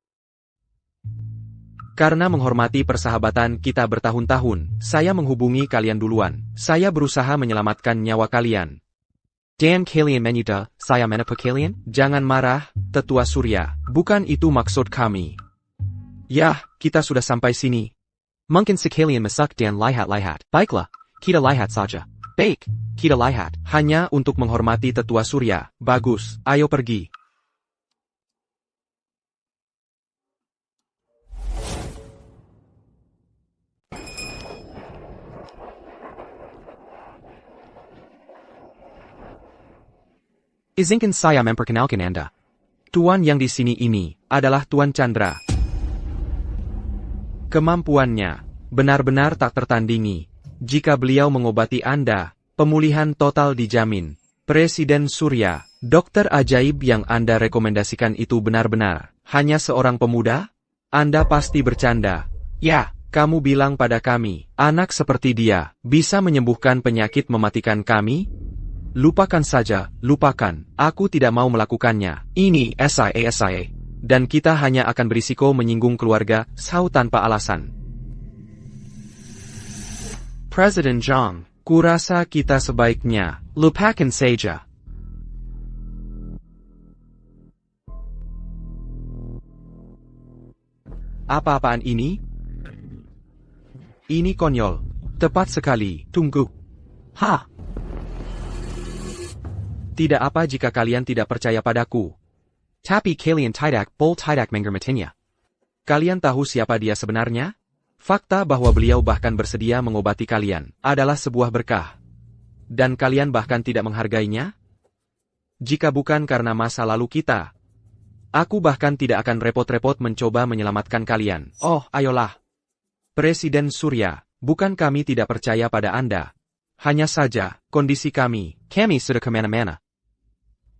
Karena menghormati persahabatan kita bertahun-tahun, saya menghubungi kalian duluan. Saya berusaha menyelamatkan nyawa kalian. Dan kalian menyita, saya menipu kalian? Jangan marah, Tetua Surya. Bukan itu maksud kami. Yah, kita sudah sampai sini. Mungkin sekalian masak dan lihat-lihat. Baiklah, kita lihat saja. Baik, kita lihat. Hanya untuk menghormati Tetua Surya. Bagus, ayo pergi. Izinkan saya memperkenalkan Anda. Tuan yang di sini ini adalah Tuan Chandra. Kemampuannya benar-benar tak tertandingi. Jika beliau mengobati Anda, pemulihan total dijamin. Presiden Surya, dokter ajaib yang Anda rekomendasikan itu benar-benar hanya seorang pemuda? Anda pasti bercanda. Ya, kamu bilang pada kami, anak seperti dia bisa menyembuhkan penyakit mematikan kami? Lupakan saja, lupakan. Aku tidak mau melakukannya. Ini SIA. Dan kita hanya akan berisiko menyinggung keluarga Sao tanpa alasan. Presiden Zhang, kurasa kita sebaiknya lupakan saja. Apa-apaan ini? Ini konyol. Tepat sekali. Tunggu. Ha! Tidak apa jika kalian tidak percaya padaku. Tapi kalian tidak menghormatinya. Kalian tahu siapa dia sebenarnya? Fakta bahwa beliau bahkan bersedia mengobati kalian adalah sebuah berkah. Dan kalian bahkan tidak menghargainya? Jika bukan karena masa lalu kita, aku bahkan tidak akan repot-repot mencoba menyelamatkan kalian. Oh, ayolah. Presiden Surya, bukan kami tidak percaya pada Anda. Hanya saja, kondisi kami sudah kemana-mana.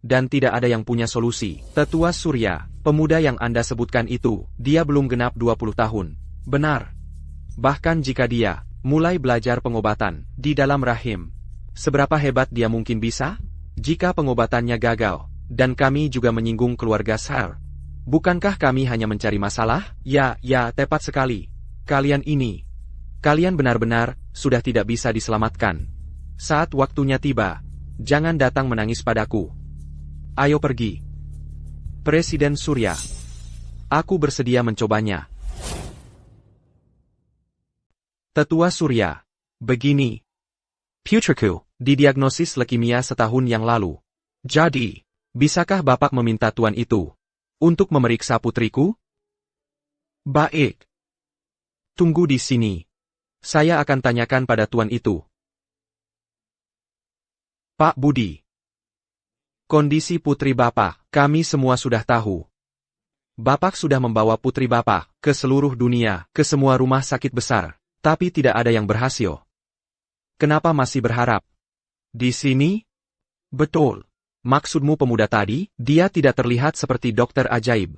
Dan tidak ada yang punya solusi. Tetua Surya, pemuda yang Anda sebutkan itu, dia belum genap 20 tahun. Benar. Bahkan jika dia mulai belajar pengobatan di dalam rahim, seberapa hebat dia mungkin bisa? Jika pengobatannya gagal, dan kami juga menyinggung keluarga Sar, bukankah kami hanya mencari masalah? Ya, tepat sekali. Kalian ini Kalian benar-benar sudah tidak bisa diselamatkan. Saat waktunya tiba, jangan datang menangis padaku. Ayo pergi. Presiden Surya. Aku bersedia mencobanya. Tetua Surya. Begini. Putriku, didiagnosis leukemia setahun yang lalu. Jadi, bisakah Bapak meminta tuan itu untuk memeriksa putriku? Baik. Tunggu di sini. Saya akan tanyakan pada tuan itu. Pak Budi. Kondisi putri Bapak, kami semua sudah tahu. Bapak sudah membawa putri Bapak ke seluruh dunia, ke semua rumah sakit besar, tapi tidak ada yang berhasil. Kenapa masih berharap? Di sini? Betul. Maksudmu pemuda tadi, dia tidak terlihat seperti dokter ajaib.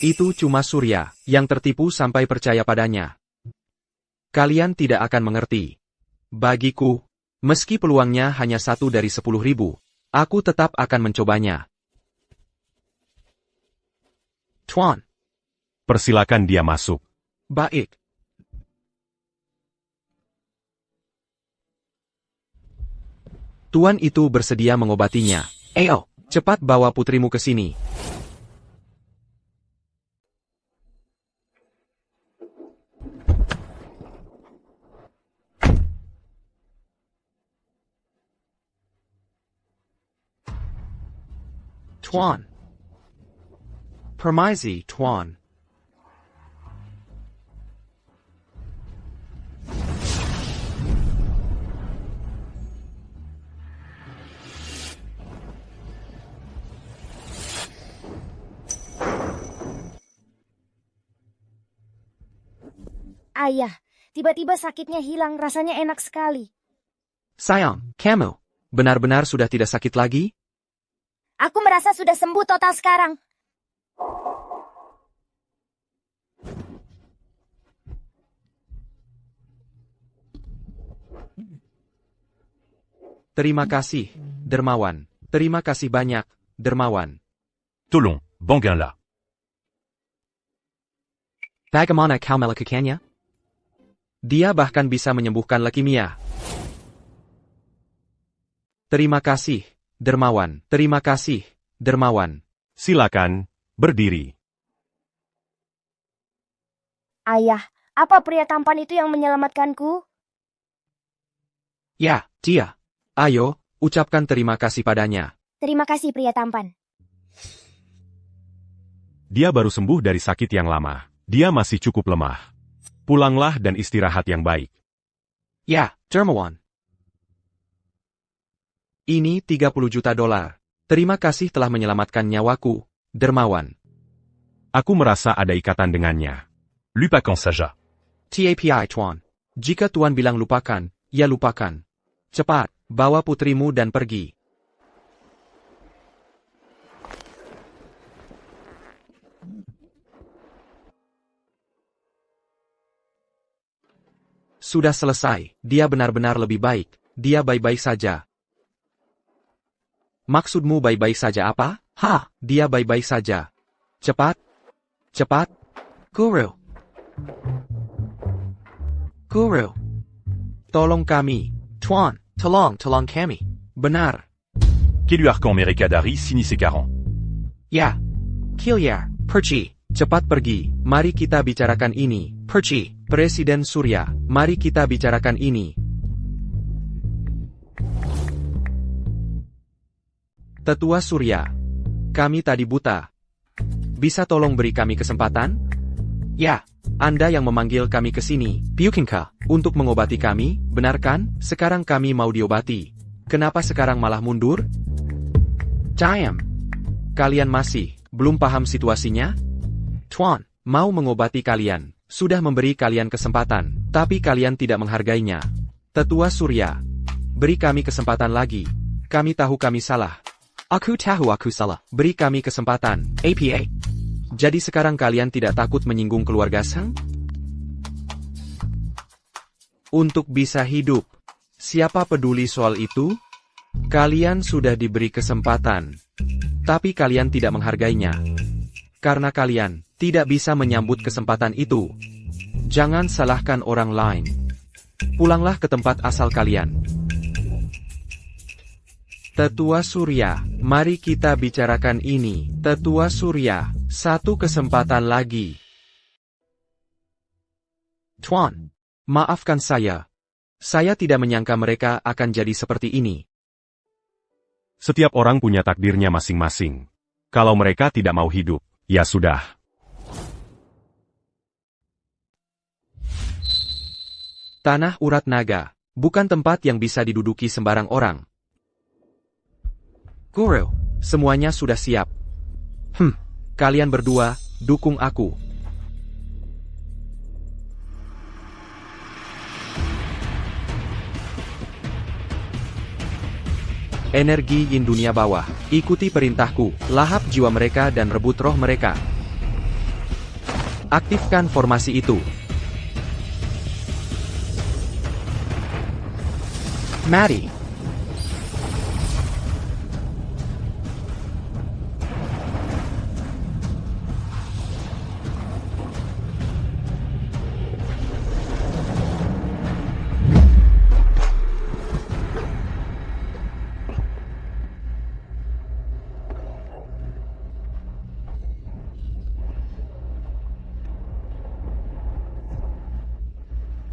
Itu cuma Surya yang tertipu sampai percaya padanya. Kalian tidak akan mengerti. Bagiku, meski peluangnya hanya 1 dari 10.000, aku tetap akan mencobanya. Tuan. Persilakan dia masuk. Baik. Tuan itu bersedia mengobatinya. Ayo, cepat bawa putrimu ke sini. Tuan. Permisi, Tuan. Ayah, tiba-tiba sakitnya hilang, rasanya enak sekali. Sayang, kamu benar-benar sudah tidak sakit lagi? Aku merasa sudah sembuh total sekarang. Terima kasih, Dermawan. Terima kasih banyak, Dermawan. Tolong, Banguinla. Bagaimana kau melakukannya? Dia bahkan bisa menyembuhkan leukemia. Terima kasih, Dermawan. Terima kasih, Dermawan. Silakan, berdiri. Ayah, apa pria tampan itu yang menyelamatkanku? Ya, dia. Ayo, ucapkan terima kasih padanya. Terima kasih pria tampan. Dia baru sembuh dari sakit yang lama. Dia masih cukup lemah. Pulanglah dan istirahat yang baik. Ya, Dermawan. Ini $30 juta. Terima kasih telah menyelamatkan nyawaku, Dermawan. Aku merasa ada ikatan dengannya. Lupakan saja. TAPI, Tuan. Jika Tuan bilang lupakan, ya lupakan. Cepat, bawa putrimu dan pergi. Sudah selesai, dia benar-benar lebih baik. Dia baik-baik saja. Maksudmu baik-baik saja apa? Ha, dia baik-baik saja. Cepat. Cepat. Guru. Guru. Tolong kami. Tuan, tolong kami. Benar. Keluarkan mereka dari sini sekarang. Ya. Kilyar, pergi. Cepat pergi. Mari kita bicarakan ini. Pergi. Presiden Surya, mari kita bicarakan ini. Tetua Surya, kami tadi buta. Bisa tolong beri kami kesempatan? Ya, Anda yang memanggil kami ke sini, Pyukinka, untuk mengobati kami, benar kan? Sekarang kami mau diobati. Kenapa sekarang malah mundur? Diam. Kalian masih belum paham situasinya? Tuan, mau mengobati kalian. Sudah memberi kalian kesempatan, tapi kalian tidak menghargainya. Tetua Surya, beri kami kesempatan lagi. Kami tahu kami salah. Aku tahu aku salah. Beri kami kesempatan, APA. Jadi sekarang kalian tidak takut menyinggung keluarga sang? Untuk bisa hidup. Siapa peduli soal itu? Kalian sudah diberi kesempatan. Tapi kalian tidak menghargainya. Karena kalian tidak bisa menyambut kesempatan itu. Jangan salahkan orang lain. Pulanglah ke tempat asal kalian. Tetua Surya, mari kita bicarakan ini. Tetua Surya, satu kesempatan lagi. Tuan, maafkan saya. Saya tidak menyangka mereka akan jadi seperti ini. Setiap orang punya takdirnya masing-masing. Kalau mereka tidak mau hidup, ya sudah. Tanah urat naga, bukan tempat yang bisa diduduki sembarang orang. Guru, semuanya sudah siap. Kalian berdua, dukung aku. Energi yin dunia bawah, ikuti perintahku, lahap jiwa mereka dan rebut roh mereka. Aktifkan formasi itu. Mari.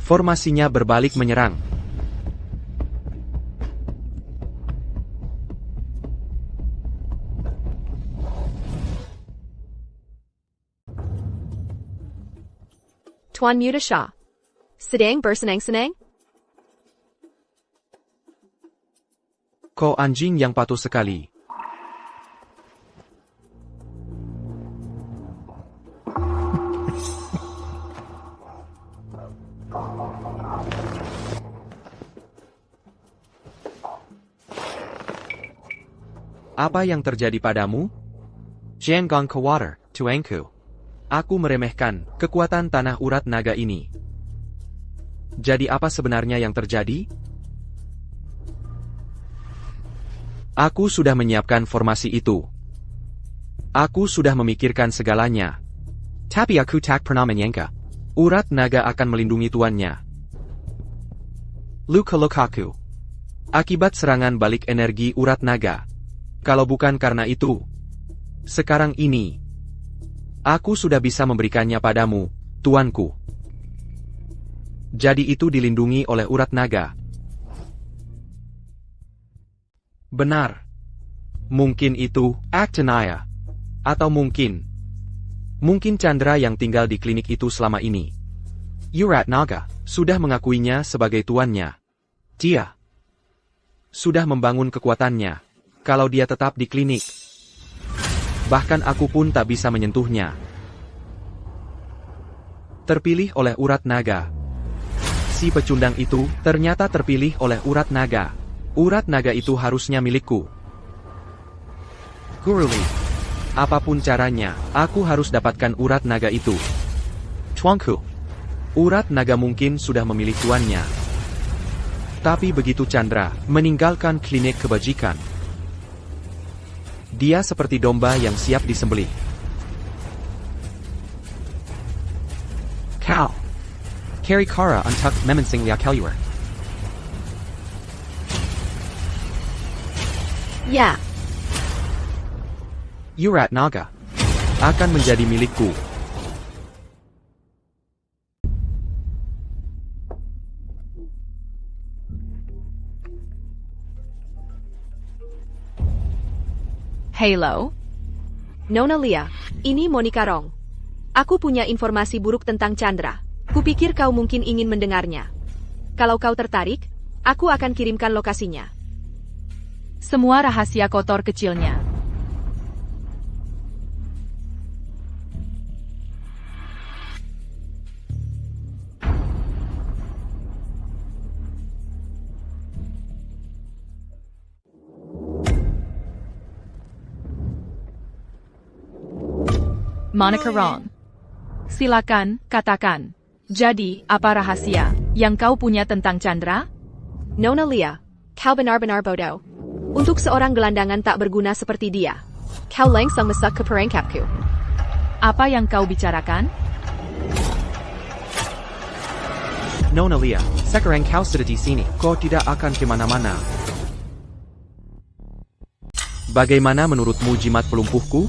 Formasinya berbalik menyerang. Tuan Mutasha. Sedang bersenang-senang? Kau anjing yang patuh sekali. Apa yang terjadi padamu? Jangan khawatir, tuanku. Aku meremehkan kekuatan tanah urat naga ini. Jadi apa sebenarnya yang terjadi? Aku sudah menyiapkan formasi itu. Aku sudah memikirkan segalanya. Tapi aku tak pernah menyangka. Urat naga akan melindungi tuannya. Luka-lukaku. Akibat serangan balik energi urat naga. Kalau bukan karena itu, sekarang ini, aku sudah bisa memberikannya padamu, tuanku. Jadi itu dilindungi oleh urat naga. Benar. Mungkin itu Actinaya. Atau mungkin Chandra yang tinggal di klinik itu selama ini. Urat naga sudah mengakuinya sebagai tuannya. Dia sudah membangun kekuatannya. Kalau dia tetap di klinik, bahkan aku pun tak bisa menyentuhnya. Terpilih oleh urat naga. Si pecundang itu ternyata terpilih oleh urat naga. Urat naga itu harusnya milikku. Guruli, apapun caranya, aku harus dapatkan urat naga itu. Tuanku, urat naga mungkin sudah memilih tuannya. Tapi begitu Chandra meninggalkan klinik kebajikan, dia seperti domba yang siap disembelih. Kau. Kari Kara untuk memensing liak Kelur. Ya. Urat naga akan menjadi milikku. Halo? Nona Lia, ini Monica Rong. Aku punya informasi buruk tentang Chandra. Kupikir kau mungkin ingin mendengarnya. Kalau kau tertarik, aku akan kirimkan lokasinya. Semua rahasia kotor kecilnya. Monica Rong. Silakan, katakan. Jadi, apa rahasia yang kau punya tentang Chandra? Nona Lia, kau benar-benar bodoh. Untuk seorang gelandangan tak berguna seperti dia, kau langsung masuk ke perangkapku. Apa yang kau bicarakan? Nona Lia, sekarang kau sudah di sini. Kau tidak akan kemana-mana. Bagaimana menurutmu jimat pelumpuhku?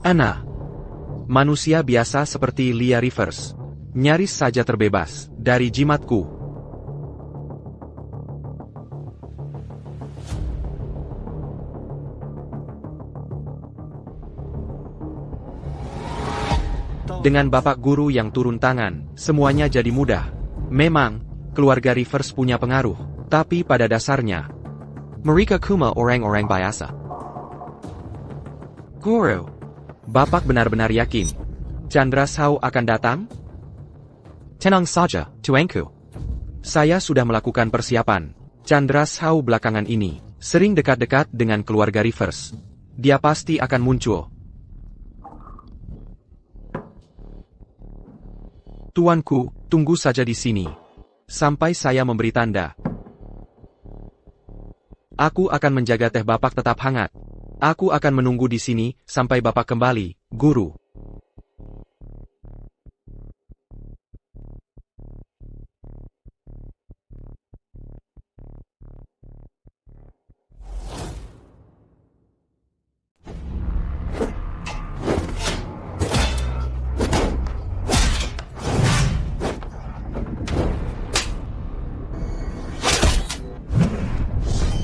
Ana. Manusia biasa seperti Lia Rivers. Nyaris saja terbebas dari jimatku. Dengan bapak guru yang turun tangan, semuanya jadi mudah. Memang, keluarga Rivers punya pengaruh, tapi pada dasarnya, mereka cuma orang-orang biasa. Guru, bapak benar-benar yakin Chandra Sao akan datang? Tenang saja, tuanku. Saya sudah melakukan persiapan. Chandra Sao belakangan ini sering dekat-dekat dengan keluarga Rivers. Dia pasti akan muncul. Tuanku, tunggu saja di sini. Sampai saya memberi tanda. Aku akan menjaga teh bapak tetap hangat. Aku akan menunggu di sini sampai bapak kembali, guru.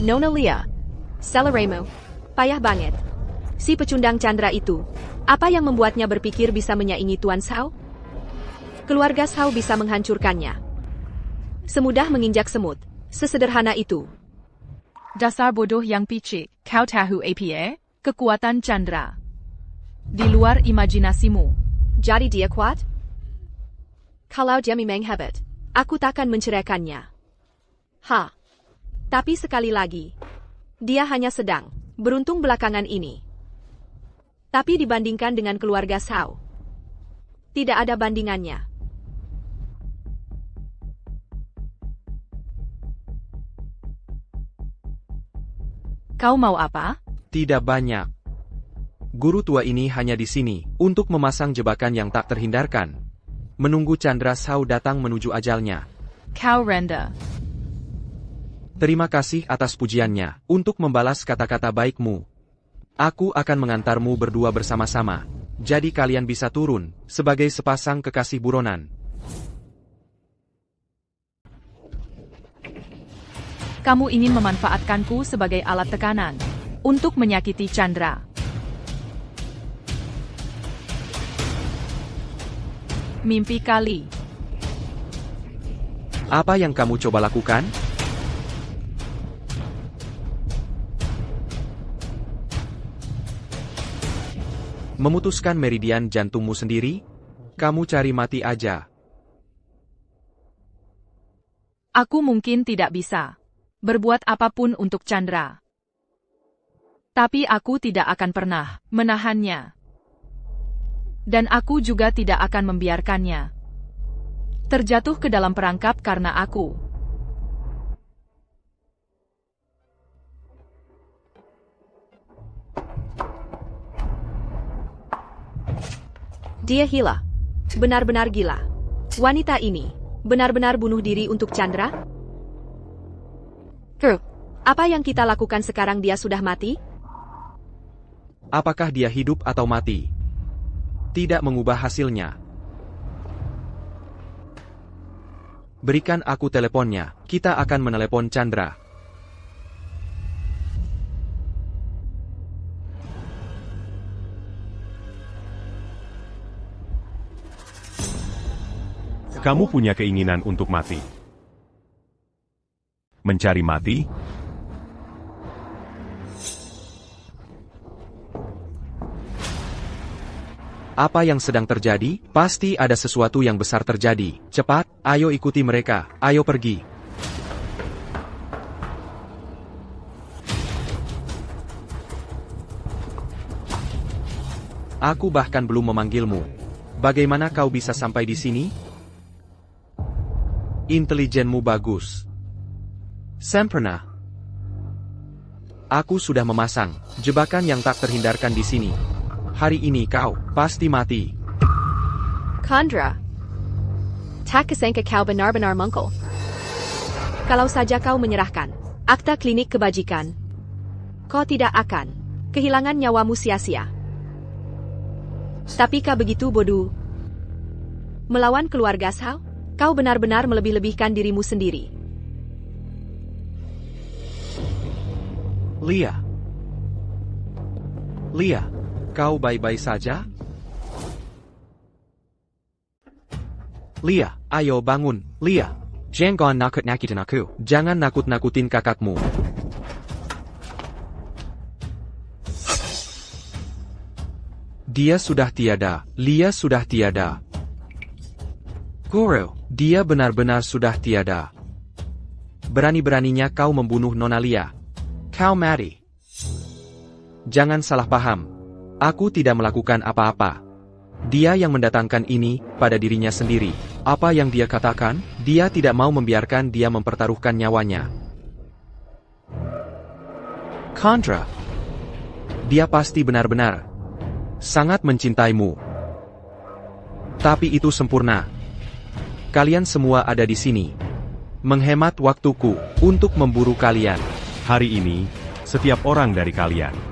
Nona Lia. Celeremo. Payah banget. Si pecundang Chandra itu. Apa yang membuatnya berpikir bisa menyaingi Tuan Sao? Keluarga Sao bisa menghancurkannya. Semudah menginjak semut. Sesederhana itu. Dasar bodoh yang picik, kau tahu apa? Kekuatan Chandra. Di luar imajinasimu. Jadi dia kuat? Kalau dia memang hebat, aku takkan menceraikannya. Tapi sekali lagi, dia hanya sedang beruntung belakangan ini. Tapi dibandingkan dengan keluarga Sao, tidak ada bandingannya. Kau mau apa? Tidak banyak. Guru tua ini hanya di sini untuk memasang jebakan yang tak terhindarkan. Menunggu Chandra Sao datang menuju ajalnya. Kau rendah. Terima kasih atas pujiannya untuk membalas kata-kata baikmu. Aku akan mengantarmu berdua bersama-sama. Jadi kalian bisa turun sebagai sepasang kekasih buronan. Kamu ingin memanfaatkanku sebagai alat tekanan untuk menyakiti Chandra. Mimpi kali. Apa yang kamu coba lakukan? Memutuskan meridian jantungmu sendiri? Kamu cari mati aja. Aku mungkin tidak bisa berbuat apapun untuk Chandra. Tapi aku tidak akan pernah menahannya. Dan aku juga tidak akan membiarkannya terjatuh ke dalam perangkap karena aku. Dia gila. Benar-benar gila. Wanita ini benar-benar bunuh diri untuk Chandra? Apa yang kita lakukan sekarang dia sudah mati? Apakah dia hidup atau mati? Tidak mengubah hasilnya. Berikan aku teleponnya, kita akan menelepon Chandra. Kamu punya keinginan untuk mati. Mencari mati? Apa yang sedang terjadi? Pasti ada sesuatu yang besar terjadi. Cepat, ayo ikuti mereka, ayo pergi. Aku bahkan belum memanggilmu. Bagaimana kau bisa sampai di sini? Intelijenmu bagus. Sempurna. Aku sudah memasang jebakan yang tak terhindarkan di sini. Hari ini kau pasti mati. Chandra. Tak kesangka kau benar-benar mengkol. Kalau saja kau menyerahkan akta klinik kebajikan, kau tidak akan kehilangan nyawamu sia-sia. Tapi kau begitu bodoh. Melawan keluarga Sao, kau benar-benar melebih-lebihkan dirimu sendiri. Lia. Lia, kau baik-baik saja? Lia, ayo bangun, Lia. Jangan nakut-nakutin aku. Jangan nakut-nakutin kakakmu. Dia sudah tiada. Lia sudah tiada. Guru, dia benar-benar sudah tiada. Berani-beraninya kau membunuh Nona Lia. Kau mati. Jangan salah paham. Aku tidak melakukan apa-apa. Dia yang mendatangkan ini pada dirinya sendiri. Apa yang dia katakan, dia tidak mau membiarkan dia mempertaruhkan nyawanya. Chandra. Dia pasti benar-benar sangat mencintaimu. Tapi itu sempurna. Kalian semua ada di sini. Menghemat waktuku untuk memburu kalian. Hari ini, setiap orang dari kalian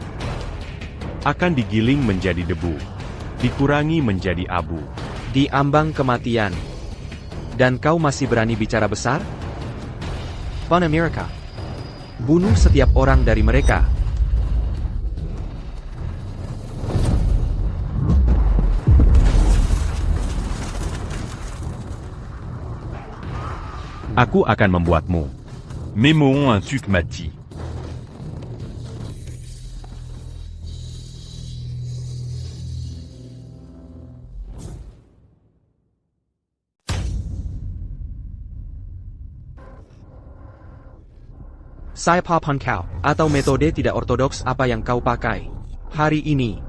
akan digiling menjadi debu, dikurangi menjadi abu. Di ambang kematian. Dan kau masih berani bicara besar? Pan Amerika. Bunuh setiap orang dari mereka. Aku akan membuatmu. Mémoron un tuc mati. Saya papan kau, atau metode tidak ortodoks apa yang kau pakai. Hari ini,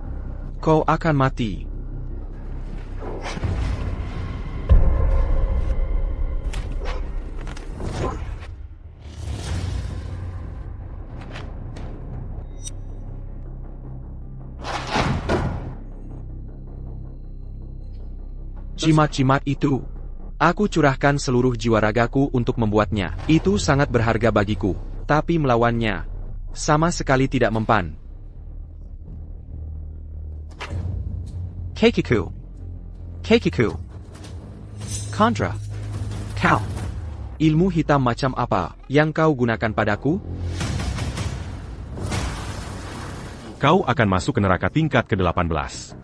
kau akan mati. Jimat-jimat itu. Aku curahkan seluruh jiwa ragaku untuk membuatnya. Itu sangat berharga bagiku. Tapi melawannya sama sekali tidak mempan. Keikiku. Keikiku. Chandra. Kau. Ilmu hitam macam apa yang kau gunakan padaku? Kau akan masuk ke neraka tingkat ke-18.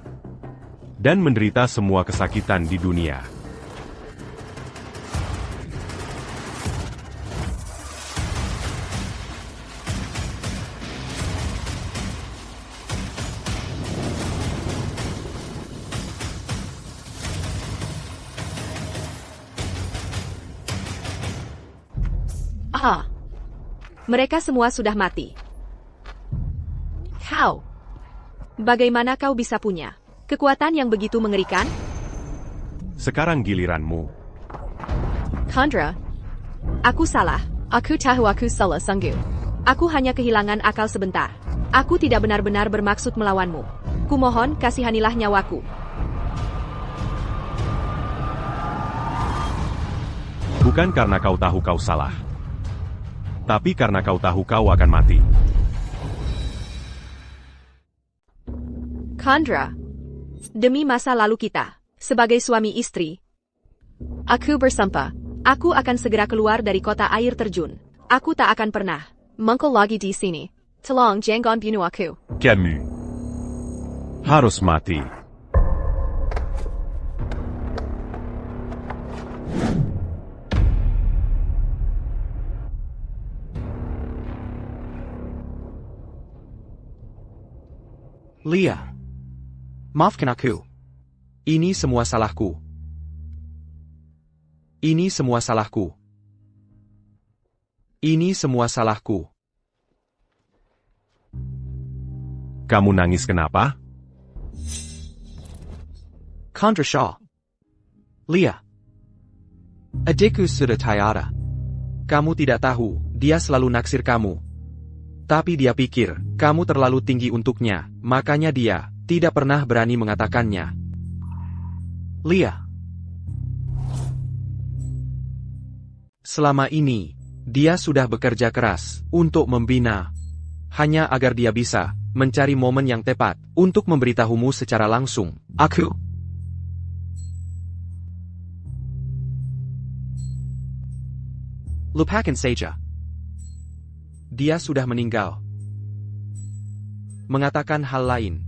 Dan menderita semua kesakitan di dunia. Mereka semua sudah mati. Kau. Bagaimana kau bisa punya kekuatan yang begitu mengerikan? Sekarang giliranmu. Chandra. Aku salah. Aku tahu aku salah sungguh. Aku hanya kehilangan akal sebentar. Aku tidak benar-benar bermaksud melawanmu. Kumohon kasihanilah nyawaku. Bukan karena kau tahu kau salah. Tapi karena kau tahu kau akan mati. Chandra. Demi masa lalu kita, sebagai suami istri, aku bersumpah, aku akan segera keluar dari kota air terjun. Aku tak akan pernah mengkol lagi di sini. Tolong jangan bunuh aku. Camus. Harus mati. Lia. Maafkan aku. Ini semua salahku. Ini semua salahku. Ini semua salahku. Kamu nangis kenapa? Chandra Shah. Lia. Adikku sudah tiada. Kamu tidak tahu, dia selalu naksir kamu. Tapi dia pikir, kamu terlalu tinggi untuknya, makanya dia tidak pernah berani mengatakannya. Lia. Selama ini, dia sudah bekerja keras untuk membina. Hanya agar dia bisa mencari momen yang tepat untuk memberitahumu secara langsung. Aku. Lupakan saja. Dia sudah meninggal. Mengatakan hal lain.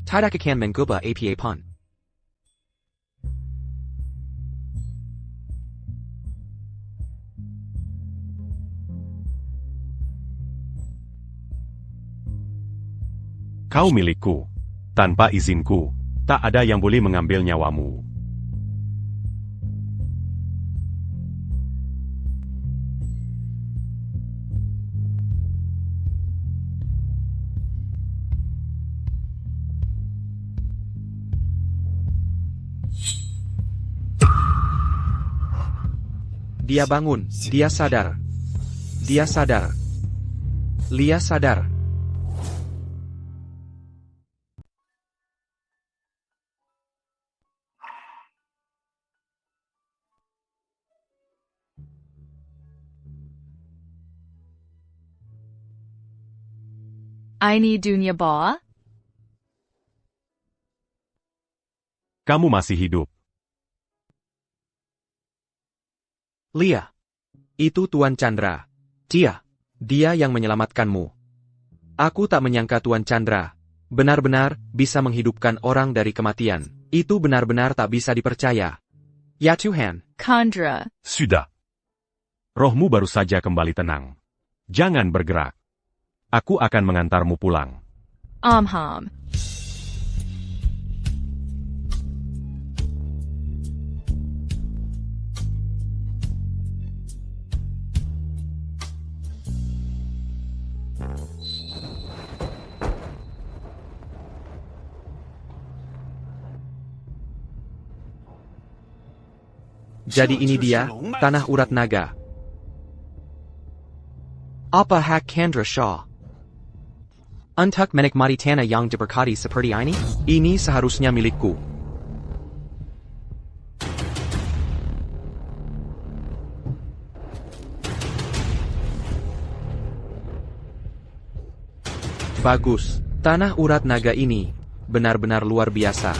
Tidak akan mengubah apa pun. Kau milikku. Tanpa izinku, tak ada yang boleh mengambil nyawamu. Dia bangun, dia sadar. Dia sadar. Lia sadar. Ini dunia bawah? Kamu masih hidup. Lia. Itu Tuan Chandra. Dia yang menyelamatkanmu. Aku tak menyangka Tuan Chandra benar-benar bisa menghidupkan orang dari kematian. Itu benar-benar tak bisa dipercaya. Ya Tuhan. Chandra. Sudah. Rohmu baru saja kembali tenang. Jangan bergerak. Aku akan mengantarmu pulang. Amham. Jadi ini dia, tanah urat naga. Apa hak Chandra Shah? Untuk menikmati tanah yang diberkati seperti ini? Ini seharusnya milikku. Bagus, tanah urat naga ini benar-benar luar biasa.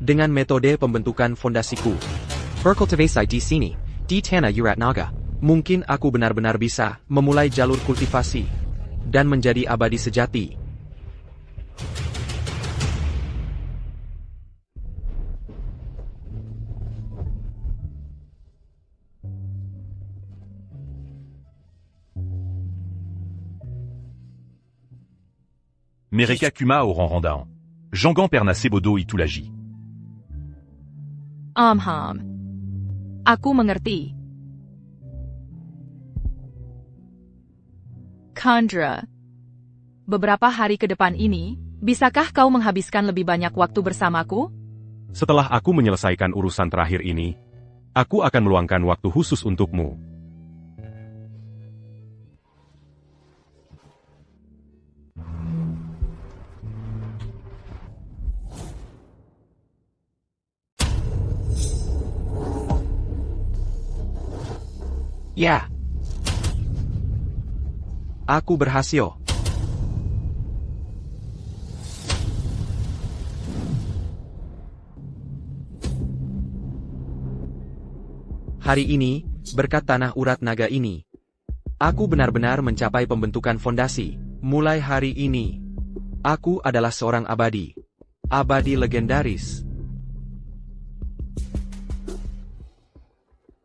Dengan metode pembentukan fondasiku, berkultivasi di sini, di tanah urat naga, mungkin aku benar-benar bisa memulai jalur kultivasi dan menjadi abadi sejati. Mereka Kuma au Ranrandan. Jangan pernah sebodoh itu lagi. Amham. Aku mengerti. Chandra. Beberapa hari ke depan ini, bisakah kau menghabiskan lebih banyak waktu bersamaku? Setelah aku menyelesaikan urusan terakhir ini, aku akan meluangkan waktu khusus untukmu. Ya. Aku berhasil. Hari ini, berkat tanah urat naga ini, aku benar-benar mencapai pembentukan fondasi. Mulai hari ini, aku adalah seorang abadi. Abadi legendaris.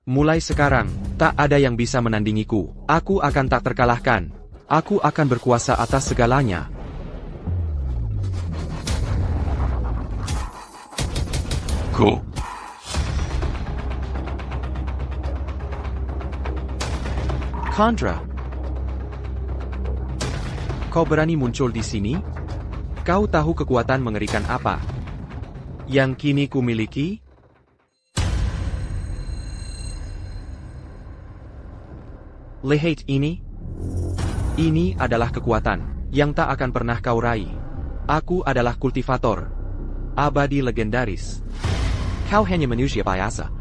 Mulai sekarang, tak ada yang bisa menandingiku. Aku akan tak terkalahkan. Aku akan berkuasa atas segalanya. Go. Chandra. Kau berani muncul di sini? Kau tahu kekuatan mengerikan apa yang kini kumiliki? Lihat ini. Ini adalah kekuatan yang tak akan pernah kau raih. Aku adalah kultivator abadi legendaris. Kau hanya manusia biasa.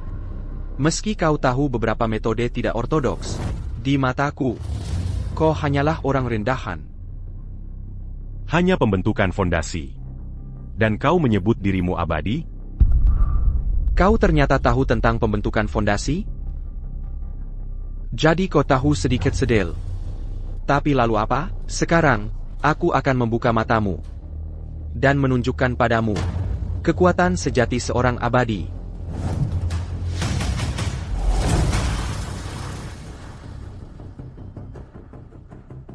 Meski kau tahu beberapa metode tidak ortodoks, di mataku, kau hanyalah orang rendahan. Hanya pembentukan fondasi. Dan kau menyebut dirimu abadi? Kau ternyata tahu tentang pembentukan fondasi? Jadi kau tahu sedikit sedel. Tapi lalu apa? Sekarang, aku akan membuka matamu. Dan menunjukkan padamu kekuatan sejati seorang abadi.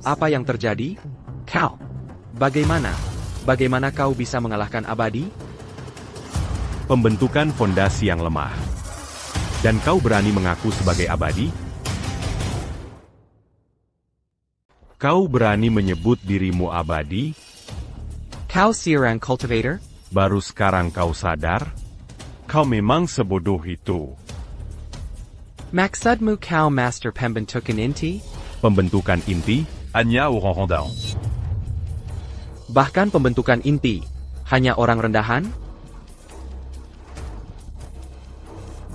Apa yang terjadi? Kau. Bagaimana kau bisa mengalahkan abadi? Pembentukan fondasi yang lemah. Dan kau berani mengaku sebagai abadi? Kau berani menyebut dirimu abadi? Kau seorang cultivator? Baru sekarang kau sadar? Kau memang sebodoh itu. Maksudmu kau master pembentukan inti? Pembentukan inti? Anya au Ranrandaon. Bahkan pembentukan inti, hanya orang rendahan?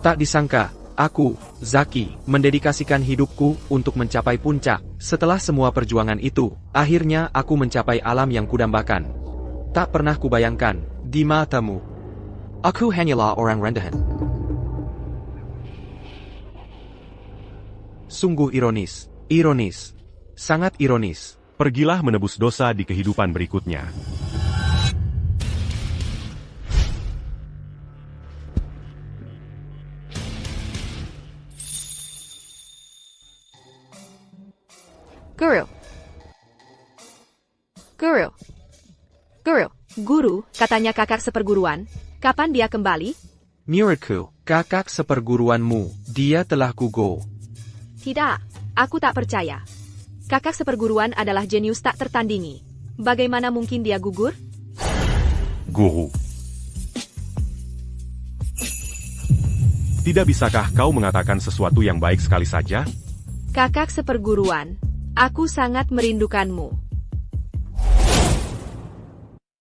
Tak disangka, aku, Zaki, mendedikasikan hidupku untuk mencapai puncak. Setelah semua perjuangan itu, akhirnya aku mencapai alam yang kudambakan. Tak pernah kubayangkan, di matamu, aku hanyalah orang rendahan. Sungguh ironis, sangat ironis. Pergilah menebus dosa di kehidupan berikutnya. Guru, katanya kakak seperguruan. Kapan dia kembali? Muridku, kakak seperguruanmu, dia telah gugur. Tidak, aku tak percaya. Kakak seperguruan adalah jenius tak tertandingi. Bagaimana mungkin dia gugur? Guru. Tidak bisakah kau mengatakan sesuatu yang baik sekali saja? Kakak seperguruan, aku sangat merindukanmu.